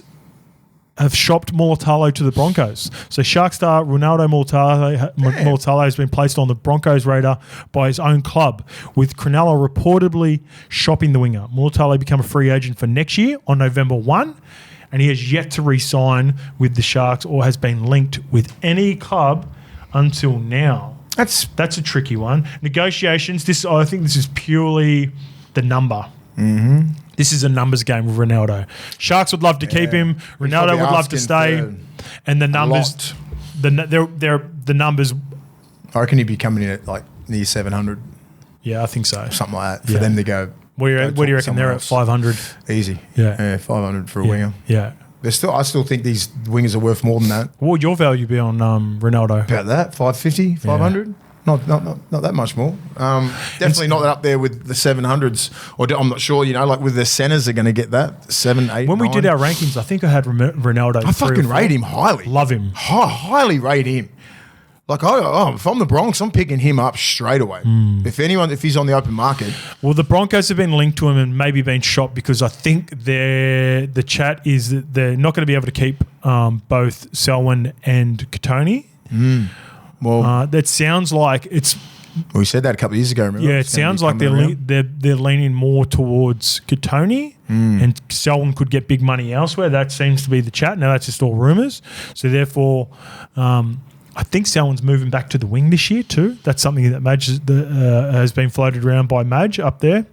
have shopped Mulitalo to the Broncos. So Shark star Ronaldo Mulitalo has been placed on the Broncos radar by his own club, with Cronulla reportedly shopping the winger. Mulitalo become a free agent for next year on November 1, and he has yet to re-sign with the Sharks or has been linked with any club until now. That's a tricky one. Negotiations, I think this is purely the number. Mm-hmm. This is a numbers game with Ronaldo. Sharks would love to keep him. Ronaldo would love to stay. And the numbers, the numbers. I reckon he'd be coming in at like near 700. Yeah, I think so. Something like that for them to go. Where do you reckon they're at? 500. Easy. Yeah, 500 for a winger. Yeah. I still think these wingers are worth more than that. What would your value be on Ronaldo? About that, 550, 500. Yeah. Not that much more. Definitely not up there with the 700s. Or I'm not sure, like with the centres are going to get that, 7, 8, When 9. we did our rankings, I think I had Ronaldo. I fucking rate him highly. Love him. Highly rate him. Like, if I'm the Bronx, I'm picking him up straight away. If he's on the open market. Well, the Broncos have been linked to him and maybe been shopped because I think the chat is that they're not going to be able to keep both Selwyn and Katoni. Well, that sounds like it's. We said that a couple of years ago. Remember? Yeah, it sounds like they're leaning more towards Katoni, and Selwyn could get big money elsewhere. That seems to be the chat. Now that's just all rumours. So therefore, I think Selwyn's moving back to the wing this year too. That's something that Madge has been floated around by Madge up there.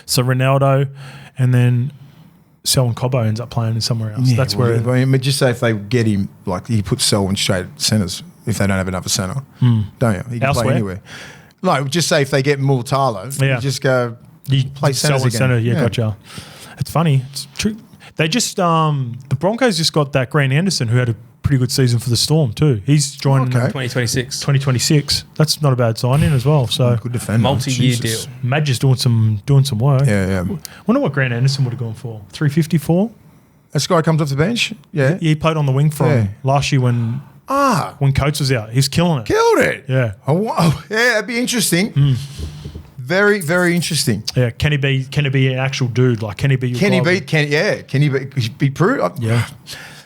So Ronaldo, and then Selwyn Cobbo ends up playing somewhere else. Yeah, that's where. I mean, just say if they get him, like he puts Selwyn straight at centres. If they don't have another centre, don't you? He can play anywhere. No, just say if they get Mulitalo, you just go play centres again. Center, gotcha. It's funny. It's true. They just the Broncos just got that Grant Anderson, who had a pretty good season for the Storm too. He's joining 2026. That's not a bad signing as well. So good defender, multi-year deal. Madge is doing some work. Yeah. Wonder what Grant Anderson would have gone for. 354. This guy comes off the bench. Yeah, he played on the wing from last year when Coates was out. He was killing it. Killed it. Yeah. That'd be interesting. Very, very interesting. Yeah. Can he be an actual dude? Like, can he be your guy? Can he be proved? Yeah.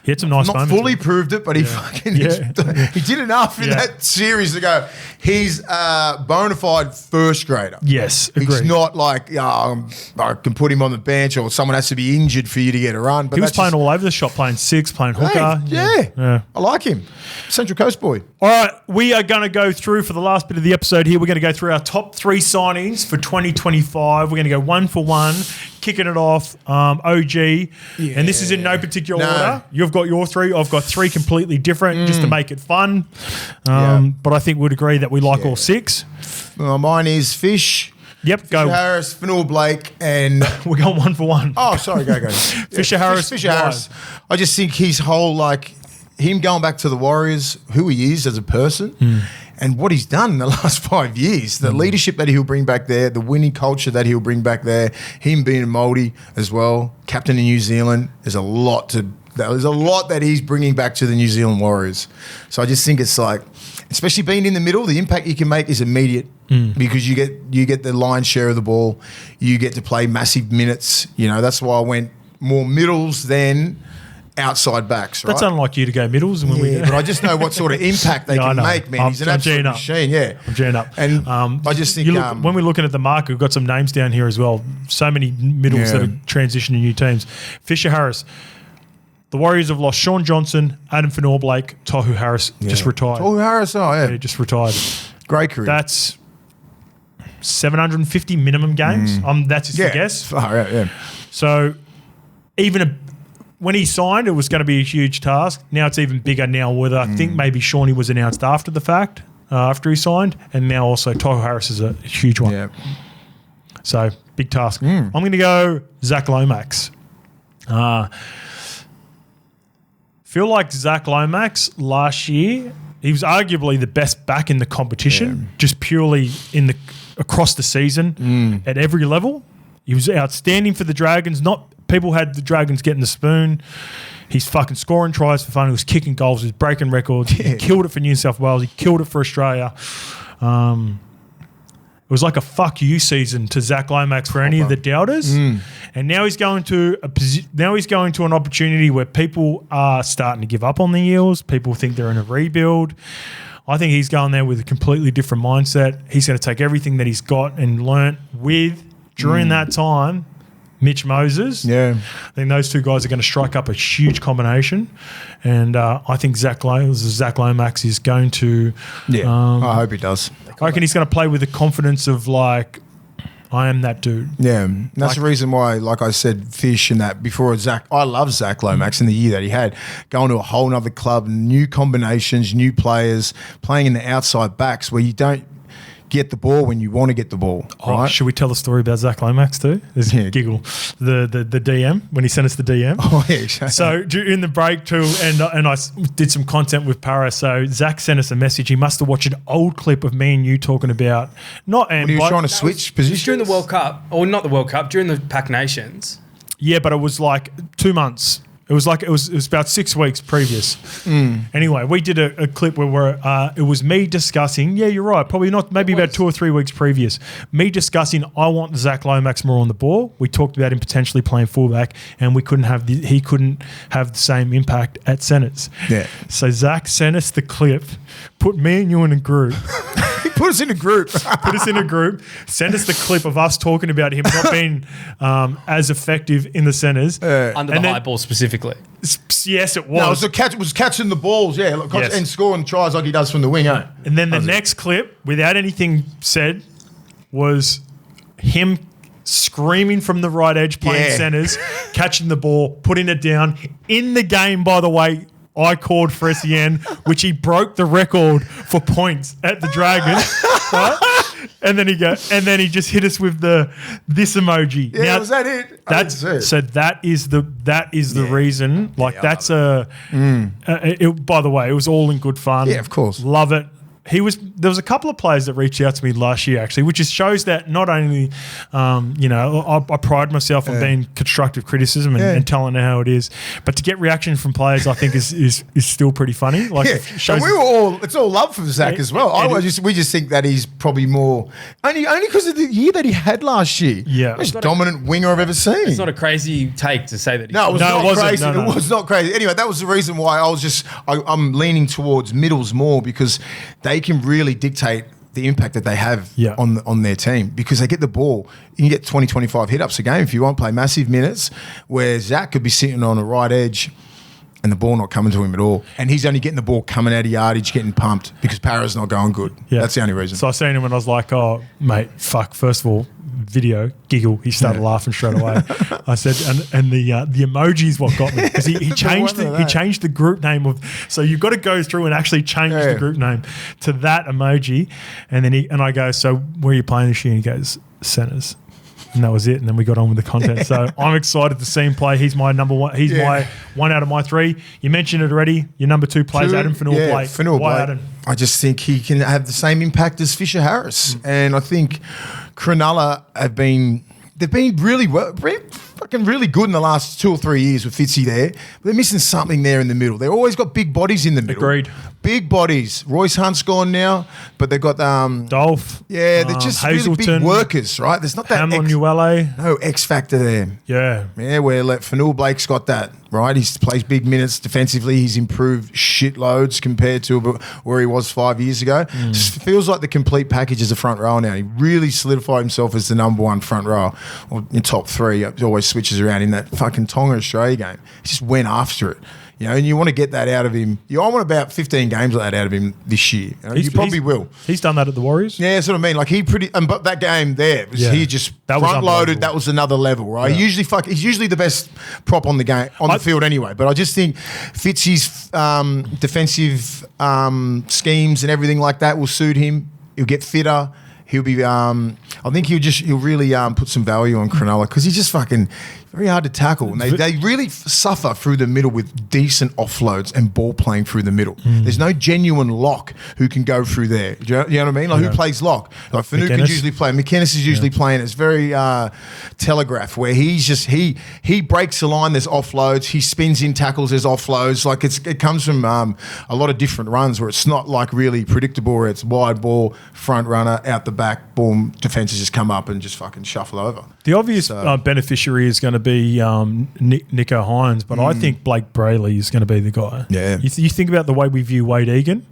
He had some nice moments. Not fully proved it, but he fucking he did enough in that series to go, he's a bona fide first grader. Yes, agreed. He's not like, I can put him on the bench or someone has to be injured for you to get a run. But he was playing all over the shop, playing six, playing hooker. Yeah. I like him. Central Coast boy. All right, we are going to go through, for the last bit of the episode here, we're going to go through our top 3 signings for 2025. We're going to go one for one, kicking it off, OG. Yeah. And this is in no particular order. You've got your 3. I've got 3 completely different just to make it fun. But I think we'd agree that we like all 6. Mine is Fish. Yep, go. Harris, Fanua Blake, and... We're going one for one. Oh, sorry, go. Fisher Harris. Fisher Harris. I just think his whole, him going back to the Warriors, who he is as a person, and what he's done in the last 5 years, the leadership that he'll bring back there, the winning culture that he'll bring back there, him being a Māori as well, captain of New Zealand, there's a lot that he's bringing back to the New Zealand Warriors. So I just think it's especially being in the middle, the impact you can make is immediate because you get the lion's share of the ball, you get to play massive minutes. That's why I went more middles than outside backs, right? That's unlike you to go middles. And when but I just know what sort of impact they can make, man. He's an absolute machine, I'm geeing up. And I just think... when we're looking at the market, we've got some names down here as well. So many middles that are transitioning new teams. Fisher Harris. The Warriors have lost Sean Johnson, Adam Fanor-Blake, Tohu Harris just retired. Tohu Harris, just retired. Great career. That's 750 minimum games. That's just a guess. Far out, yeah. So when he signed, it was going to be a huge task. Now it's even bigger now, whether I think maybe Shawnee was announced after the fact, after he signed, and now also Tohu Harris is a huge one. Yeah. So, big task. I'm going to go Zach Lomax. Feel like Zach Lomax last year, he was arguably the best back in the competition, just purely across the season at every level. He was outstanding for the Dragons. People had the Dragons getting the spoon. He's fucking scoring tries for fun. He was kicking goals. He was breaking records. He killed it for New South Wales. He killed it for Australia. It was like a fuck you season to Zach Lomax for any of the doubters. And now he's going to an opportunity where people are starting to give up on the Eels. People think they're in a rebuild. I think he's going there with a completely different mindset. He's going to take everything that he's got and learnt during that time, Mitch Moses. Yeah. I think those two guys are going to strike up a huge combination. And I think Zach Lomax is going to... Yeah, I hope he does. I reckon he's going to play with the confidence of like, I am that dude. Yeah, and that's the reason why, like I said, Fish and that before Zach, I love Zach Lomax in the year that he had, going to a whole nother club, new combinations, new players, playing in the outside backs where you don't get the ball when you want to get the ball. Right? Should we tell the story about Zach Lomax too? There's a giggle. The DM, when he sent us the DM. Oh, yeah. So in the break too, and I did some content with Para. So Zach sent us a message. He must have watched an old clip of me and you talking about... He was trying to switch positions? During the World Cup, or not the World Cup, during the Pac Nations. Yeah, but it was like 2 months. It was about 6 weeks previous. Anyway, we did a clip where it was me discussing. Yeah, you're right. Probably not. Maybe about 2 or 3 weeks previous. Me discussing. I want Zach Lomax more on the ball. We talked about him potentially playing fullback, and he couldn't have the same impact at centres. Yeah. So Zach sent us the clip. Put me and you in a group. Put us in a group. Send us the clip of us talking about him not being as effective in the centres. Under the high ball specifically. Yes, it was. No, it was catching the balls, and scoring tries like he does from the wing, eh? And then the next clip, without anything said, was him screaming from the right edge, playing centres, catching the ball, putting it down. In the game, by the way, I called for SEN, which he broke the record for points at the Dragons, right? And then he just hit us with this emoji. Yeah, now, was that it? That is the reason. Like by the way, it was all in good fun. Yeah, of course. Love it. There was a couple of players that reached out to me last year, actually, which shows that not only, I pride myself on being constructive criticism and telling it how it is, but to get reaction from players, I think is still pretty funny. Like, it's all love from Zach as well. We just think that he's probably more only because of the year that he had last year. Yeah, most dominant winger I've ever seen. It's not a crazy take to say that. It was not crazy. Anyway, that was the reason why I'm leaning towards middles more, because they can really dictate the impact that they have on their team, because they get the ball. You can get 20, 25 hit-ups a game if you want, play massive minutes, where Zach could be sitting on the right edge and the ball not coming to him at all. And he's only getting the ball coming out of yardage, getting pumped, because Para's not going good. Yeah. That's the only reason. So I seen him and I was like, oh, mate, fuck. First of all, video, giggle. He started laughing straight away. I said, and the emoji is what got me, because he changed the group name so you've got to go through and actually change the group name to that emoji. And then I go, so where are you playing this year? And he goes, centres. And that was it. And then we got on with the content. So I'm excited to see him play. He's my number one. He's my one out of my three. You mentioned it already. Your number two plays Adam Fanor-Blake. Why Adam? I just think he can have the same impact as Fisher Harris. And I think Cronulla they've been really fucking really good in the last 2 or 3 years with Fitzy there. But they're missing something there in the middle. They've always got big bodies in the middle. Agreed. Big bodies. Royce Hunt's gone now, but they've got Dolph. Yeah, they're just really big workers, right? There's not that no X factor there. Yeah, where Fanua Blake's got that, right? He plays big minutes defensively. He's improved shitloads compared to where he was 5 years ago. Just feels like the complete package as a front row now. He really solidified himself as the number one front row, or in top 3. He always switches around in that fucking Tonga Australia game. He just went after it. And you want to get that out of him. I want about 15 games like that out of him this year. You probably will. He's done that at the Warriors. Yeah, that's what I mean. Like but that game there, he just front loaded. That was another level, right? Yeah. He's usually the best prop on the field anyway. But I just think Fitzy's defensive schemes and everything like that will suit him. He'll get fitter. He'll be. I think he'll really put some value on Cronulla because he's just fucking very hard to tackle. And they really suffer through the middle with decent offloads and ball playing through the middle. There's no genuine lock who can go through there. Do you know what I mean? Like who plays lock? Like Fanua can usually play. McInnes is usually playing. It's very telegraph where he's just he breaks the line. There's offloads. He spins in tackles. There's offloads. Like it comes from a lot of different runs where it's not like really predictable. Where it's wide ball, front runner, out the back, boom, defenses just come up and just fucking shuffle over. The obvious beneficiary is going to be Nico Hines, but I think Blake Brayley is going to be the guy. Yeah. You think about the way we view Wade Egan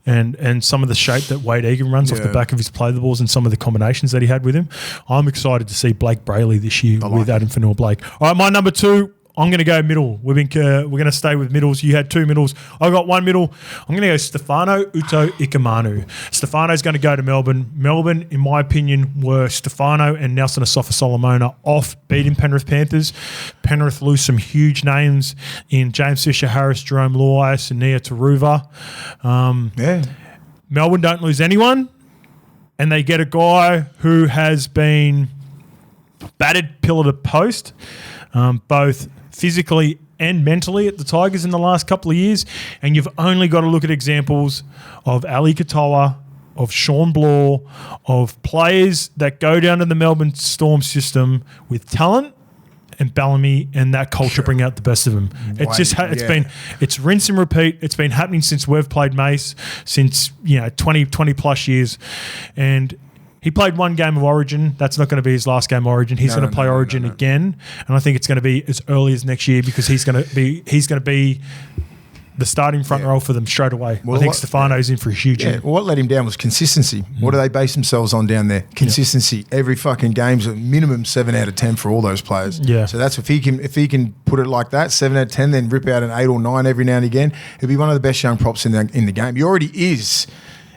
and some of the shape that Wade Egan runs off the back of his play the balls and some of the combinations that he had with him. I'm excited to see Blake Brayley this year with Adam Fanua Blake. All right, my number 2. I'm going to go middle. We're going to stay with middles. You had 2 middles. I got 1 middle. I'm going to go Stefano Uto-Ikamanu. Stefano's going to go to Melbourne. Melbourne, in my opinion, were Stefano and Nelson Asafa-Solomona off beating Penrith Panthers. Penrith lose some huge names in James Fisher-Harris, Jerome Luai, Sania Taruva. Melbourne don't lose anyone, and they get a guy who has been battered pillar to post, both physically and mentally at the Tigers in the last couple of years. And you've only got to look at examples of Ali Katoa, of Sean Blaw, of players that go down to the Melbourne Storm system with talent and Bellamy and that culture bring out the best of them. It's rinse and repeat. It's been happening since we've played Mace, since 20 plus years. And he played 1 game of Origin. That's not going to be his last game of Origin. He's going to play Origin again, and I think it's going to be as early as next year because he's going to be the starting front row for them straight away. Well, I think Stefano's in for a huge year. Well, what let him down was consistency. What do they base themselves on down there? Consistency. Every fucking game's a minimum 7 out of 10 for all those players. Yeah. So that's if he can put it like that, 7 out of 10, then rip out an 8 or 9 every now and again. He'll be one of the best young props in the game. He already is.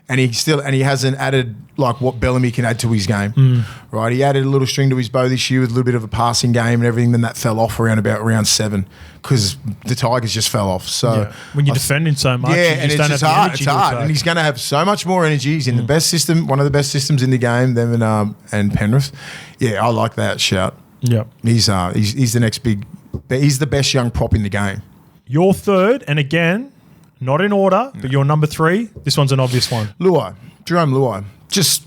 And he hasn't added like what Bellamy can add to his game, right? He added a little string to his bow this year with a little bit of a passing game and everything. Then that fell off around 7 because the Tigers just fell off. So when you're defending so much, and it's just hard. It's hard, and he's going to have so much more energy. He's in the best system, one of the best systems in the game. Them and Penrith. Yeah, I like that shout. Yeah, he's the next big. He's the best young prop in the game. Your third, and again, not in order, but your number 3. This one's an obvious one. Jerome Luai. Just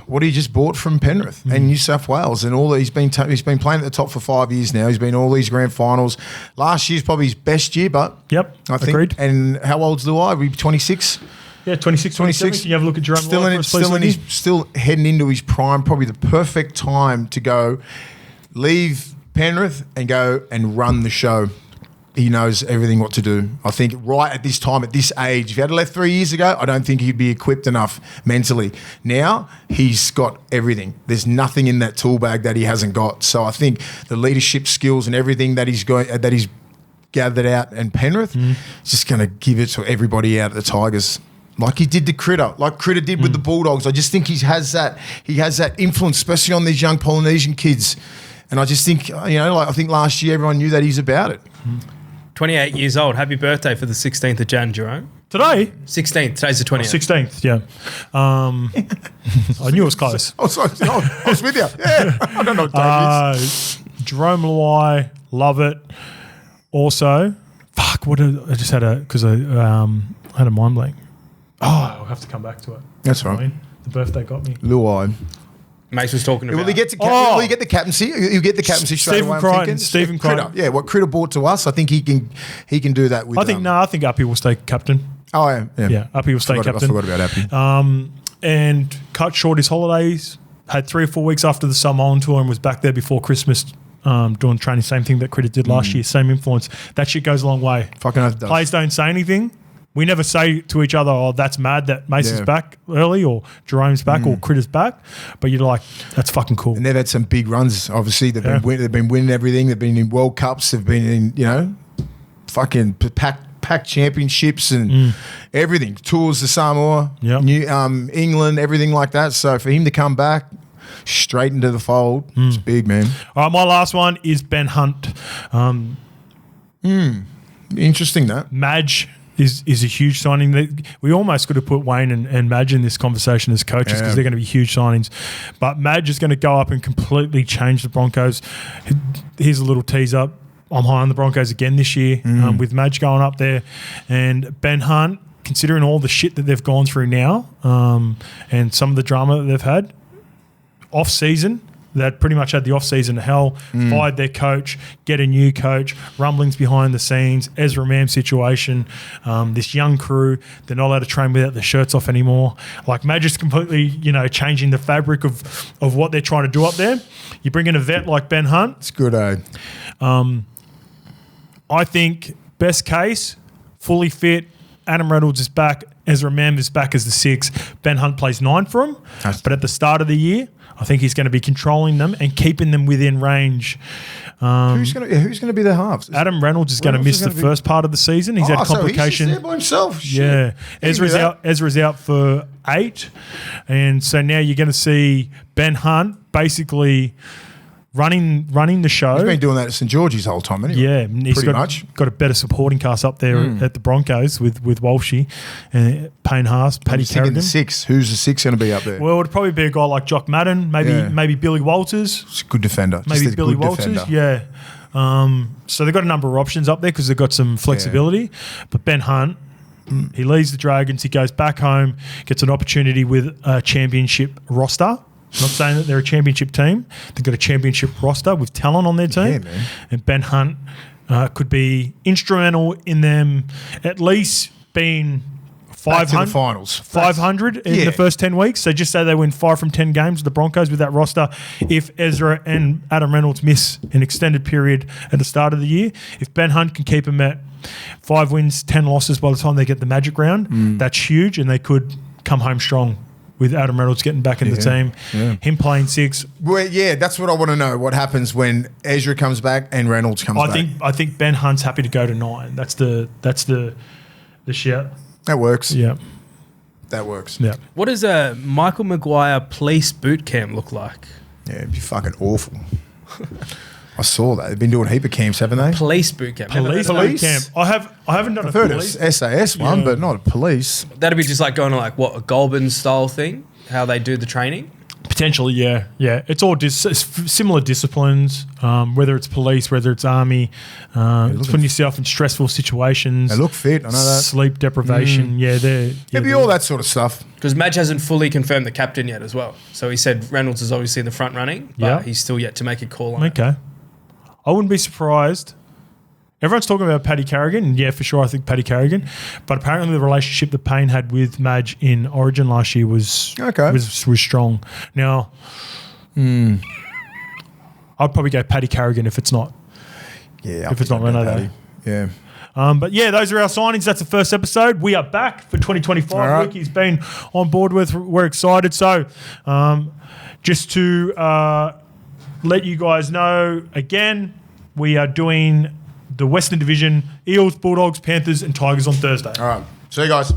what he just bought from Penrith and New South Wales, and all that he's been playing at the top for 5 years now. He's been all these grand finals. Last year's probably his best year, but I think. Agreed. And how old's Luai? Will he be 26? Yeah, 26. You have a look at Jerome Luai. Still heading into his prime. Probably the perfect time to go leave Penrith and go and run the show. He knows everything what to do. I think right at this time, at this age, if he had left 3 years ago, I don't think he'd be equipped enough mentally. Now, he's got everything. There's nothing in that tool bag that he hasn't got. So I think the leadership skills and everything that he's gathered out in Penrith is just going to give it to everybody out at the Tigers. Like he did to Critter, like Critter did with the Bulldogs. I just think he has that influence, especially on these young Polynesian kids. And I just think, I think last year everyone knew that he's about it. 28 years old. Happy birthday for the 16th of Jan, Jerome. Today? 16th. Today's the 20th. 16th, yeah. I knew it was close. I was with you. Yeah. I don't know what day it is. Jerome Luai, love it. Also, I just had because I had a mind blank. Oh, I'll have to come back to it. That's right. The birthday got me. Luai. Mace was talking about. Will he get the captaincy? He'll get the captaincy straight away. Stephen Crichton. Yeah, what Critter brought to us, I think he can do that with. I think Uppy will stay captain. Oh yeah. Uppy will stay captain. I forgot about Uppy. And cut short his holidays. Had 3 or 4 weeks after the Samoan tour and was back there before Christmas. Doing training, same thing that Critter did last year, same influence. That shit goes a long way. Fucking oath does. Players don't say anything. We never say to each other, "Oh, that's mad that Mason's back early," or Jerome's back, or Critter's back. But you're like, "That's fucking cool." And they've had some big runs. Obviously, they've been winning everything. They've been in World Cups. They've been in fucking pack championships and everything. Tours to Samoa, England, everything like that. So for him to come back straight into the fold, it's big, man. All right, my last one is Ben Hunt. Interesting that. Madge is a huge signing. We almost could have put Wayne and Madge in this conversation as coaches because they're going to be huge signings. But Madge is going to go up and completely change the Broncos. Here's a little teaser. I'm high on the Broncos again this year with Madge going up there. And Ben Hunt, considering all the shit that they've gone through now and some of the drama that they've had, off-season, that pretty much had the off-season hell, fired their coach, get a new coach, rumblings behind the scenes, Ezra Mam situation, this young crew, they're not allowed to train without their shirts off anymore. Like Madge is completely, changing the fabric of what they're trying to do up there. You bring in a vet like Ben Hunt. It's good, I think best case, fully fit, Adam Reynolds is back, Ezra Mam is back as the 6. Ben Hunt plays 9 for him. But at the start of the year, I think he's going to be controlling them and keeping them within range. Who's going to be their halves? Adam Reynolds is going to miss the first part of the season. He's had complication. So he's there by himself. Yeah. Ezra's out for 8. And so now you're going to see Ben Hunt basically running the show. He's been doing that at St. George's the whole time anyway. Yeah, he's got a better supporting cast up there at the Broncos with Walshy and Payne Haas, Paddy Carrigan. The 6. Who's the 6 going to be up there? Well, it'd probably be a guy like Jock Madden, maybe Billy Walters. It's a good defender. Maybe Billy Walters, yeah. So they've got a number of options up there because they've got some flexibility. Yeah. But Ben Hunt, he leaves the Dragons, he goes back home, gets an opportunity with a championship roster. I'm not saying that they're a championship team. They've got a championship roster with talent on their team. Yeah, man. And Ben Hunt could be instrumental in them at least being 500, the finals. 500 in the first 10 weeks. So just say they win 5 from 10 games, the Broncos, with that roster. If Ezra and Adam Reynolds miss an extended period at the start of the year, if Ben Hunt can keep them at 5 wins, 10 losses by the time they get the Magic round, that's huge, and they could come home strong with Adam Reynolds getting back in the team, him playing 6. Well, yeah, that's what I want to know. What happens when Ezra comes back and Reynolds comes back? I think Ben Hunt's happy to go to 9. That's the shout. That works. Yeah. That works. Yeah. What does a Michael Maguire police boot camp look like? Yeah, it'd be fucking awful. I saw that. They've been doing a heap of camps, haven't they? Police boot camp. Police boot camp. I haven't done I've heard of SAS one, but not a police. That'd be just like going to a Goulburn style thing, how they do the training? Potentially, yeah. It's all similar disciplines, whether it's police, whether it's army. It's putting yourself in stressful situations. They look fit, I know that. Sleep deprivation, It'd be all that sort of stuff. Because Madge hasn't fully confirmed the captain yet as well. So he said Reynolds is obviously in the front running, but he's still yet to make a call on it. Okay. I wouldn't be surprised. Everyone's talking about Paddy Carrigan, and yeah, for sure, I think Paddy Carrigan. But apparently, the relationship that Payne had with Madge in Origin last year was strong. Now, I'd probably go Paddy Carrigan if it's not. Yeah, if it's not Renato. Yeah. But yeah, those are our signings. That's the first episode. We are back for 2025. Right. Ricky's been on board with. We're excited. So, just to let you guys know again, we are doing the Western Division, Eels, Bulldogs, Panthers and Tigers on Thursday. All right. See you guys.